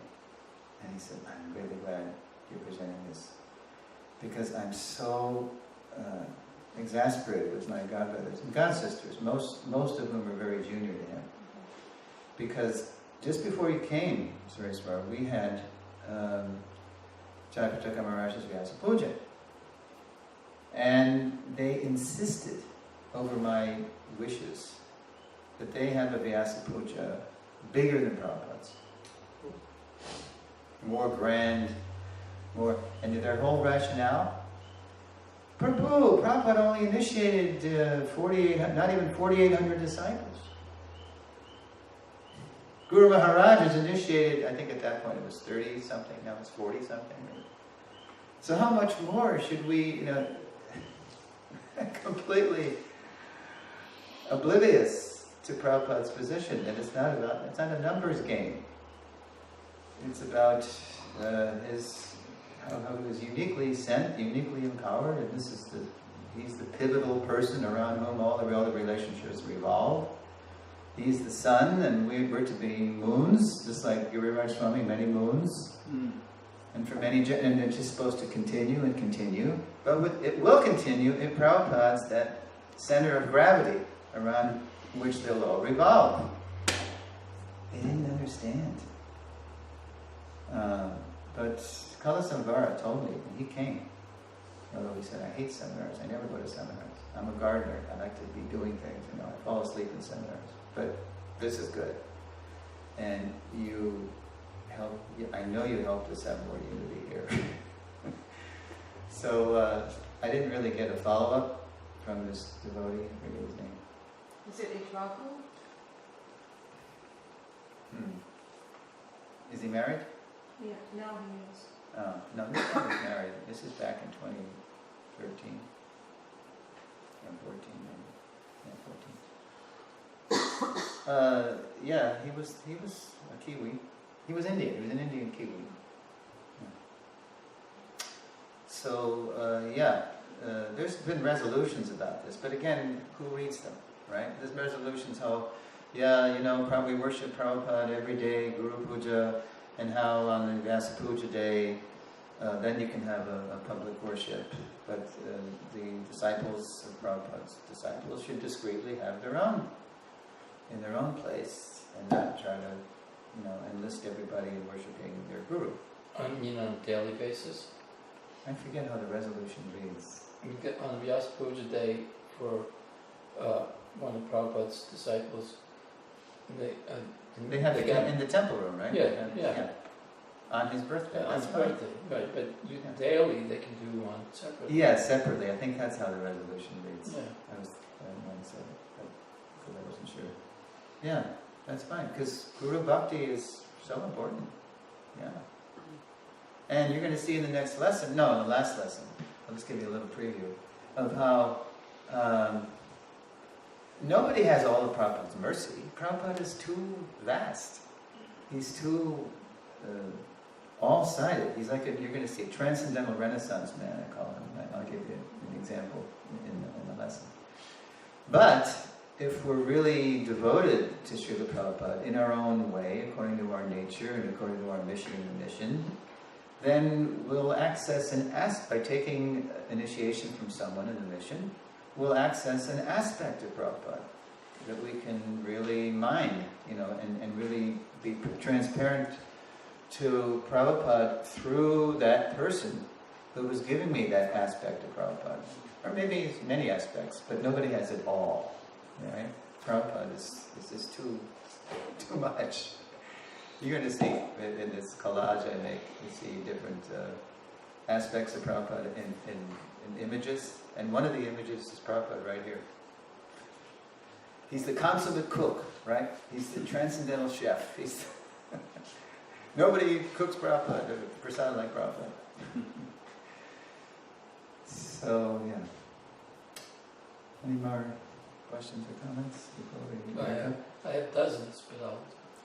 and he said, I'm really glad you're presenting this, because I'm so exasperated with my godbrothers and godsisters, most of whom are very junior to him. Because just before he came, Suresvara, we had Jayapataka Maharaj's Vyasa Puja. And they insisted over my wishes that they have a Vyasa Puja bigger than Prabhupada's. More grand, and their whole rationale, Prabhupada only initiated not even 4,800 disciples. Guru Maharaj has initiated, I think at that point it was 30 something, now it's 40 something. So how much more should we, completely oblivious to Prabhupada's position, that it's not a numbers game. It's about how he was uniquely sent, uniquely empowered, and he's the pivotal person around whom all the relationships revolve. He's the sun, and we're to be moons, just like Giriraj Swami, many moons. And for many, and it's just supposed to continue and continue. But it will continue if Prabhupada's that center of gravity around which they'll all revolve. They didn't understand. But Kalasamvara told me when he came, Although he said, I hate seminars, I never go to seminars. I'm a gardener, I like to be doing things, I fall asleep in seminars. But this is good. And you help, I know you helped us have more unity here. So I didn't really get a follow-up from this devotee, I forget his name. Is it Ishvaku? Is he married? Yeah, now he is. No, this guy was married. This is back in 2013. Or 14, maybe. Yeah, 14. He was a Kiwi. He was Indian. He was an Indian Kiwi. Yeah. So, there's been resolutions about this, but again, who reads them, right? There's resolutions how, probably worship Prabhupada every day, Guru Puja, and how on the Vyasa Puja day, then you can have a public worship. But the disciples of Prabhupada's disciples should discreetly have their own, in their own place, and not try to, enlist everybody in worshiping their Guru. On a daily basis? I forget how the resolution reads. On Vyasa Puja day for one of Prabhupada's disciples, they have it in the temple room, right? Yeah. On his birthday. On his birthday, right? But daily they can do one separately. Yeah, separately. I think that's how the resolution reads. Yeah. I didn't want to say it, because I wasn't sure. Yeah, that's fine, because Guru Bhakti is so important. Yeah. And you're going to see in the next lesson, the last lesson, I'll just give you a little preview of how nobody has all of Prabhupada's mercy. Prabhupada is too vast. He's too all-sided. He's like you're going to see a transcendental Renaissance man, I call him. I'll give you an example in the lesson. But if we're really devoted to Srila Prabhupada in our own way, according to our nature and according to our mission and mission, then we'll access by taking initiation from someone in the mission, we'll access an aspect of Prabhupada that we can really mine, and really be transparent to Prabhupada through that person who was giving me that aspect of Prabhupada. Or maybe many aspects, but nobody has it all. Right? Prabhupada is just too much. You're going to see in this collage I make, you see different aspects of Prabhupada in images. And one of the images is Prabhupada right here. He's the consummate cook, right? He's the transcendental chef. Nobody cooks Prabhupada, prasad like Prabhupada. So, yeah. Any more questions or comments before we I have dozens, but I'll...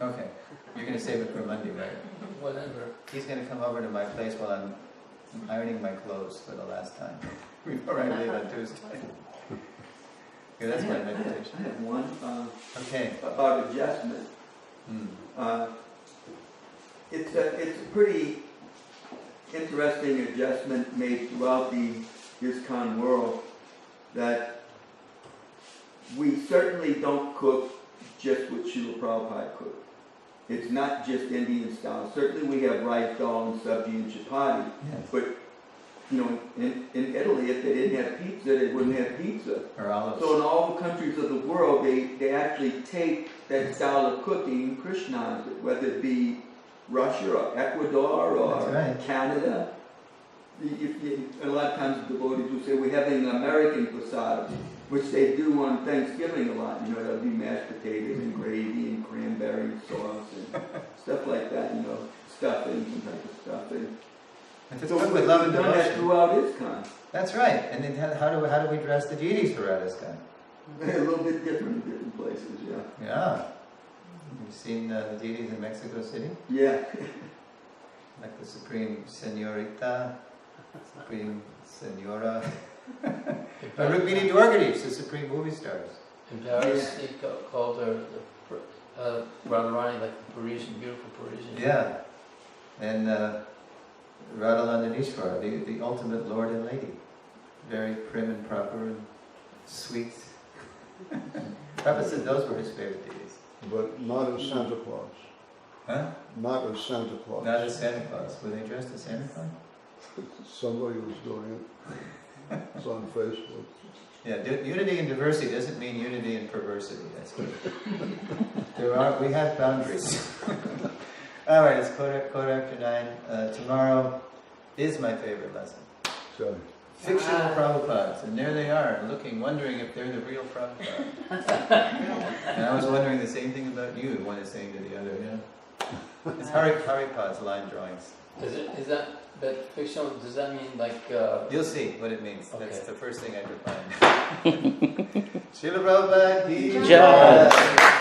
Okay. You're going to save it for Monday, right? Whatever. He's going to come over to my place while I'm ironing my clothes for the last time before I leave on Tuesday. Okay, that's my meditation. I have one okay. about adjustment. It's a pretty interesting adjustment made throughout the ISKCON world that we certainly don't cook just what Srila Prabhupada cooked. It's not just Indian style. Certainly we have rice, dal, and sabji and chapati. Yes. But, in Italy, if they didn't have pizza, they wouldn't have pizza. Or olives. So in all the countries of the world, they actually take that style of cooking and Christianize it, whether it be Russia or Ecuador or Canada. And a lot of times the devotees will say, we're having an American prasad, which they do on Thanksgiving a lot. There'll be mashed potatoes and gravy and cranberry sauce and stuff like that, stuffing, some type of stuffing. So we've done that throughout ISKCON. That's right. And then how do we dress the deities throughout ISKCON? A little bit different in different places, yeah. Yeah. You've seen the deities in Mexico City? Yeah. Like the Supreme Senorita, Supreme Senora. Rukmini Dwarkadish, the Supreme movie stars. In Paris, he called her Radharani, like the Parisian, beautiful Parisian. Yeah. And Radhalandanishvara, the ultimate Lord and Lady. Very prim and proper and sweet. Prabhupada said those were his favorite deities. But not as Santa Claus. Huh? Not as Santa Claus. Not as Santa Claus. Were they dressed as Santa Claus? Somebody was doing it. It's on Facebook. Yeah, unity and diversity doesn't mean unity and perversity. That's good. We have boundaries. All right, it's quarter after 9. Tomorrow is my favorite lesson. So, Fictional Prabhupads, and there they are, wondering if they're the real Prabhupada. And I was wondering the same thing about you, one is saying to the other, It's Haripad's line drawings. Is that fictional? Does that mean like? You'll see what it means. Okay. That's the first thing I defined. Srila Prabhupada, Jai.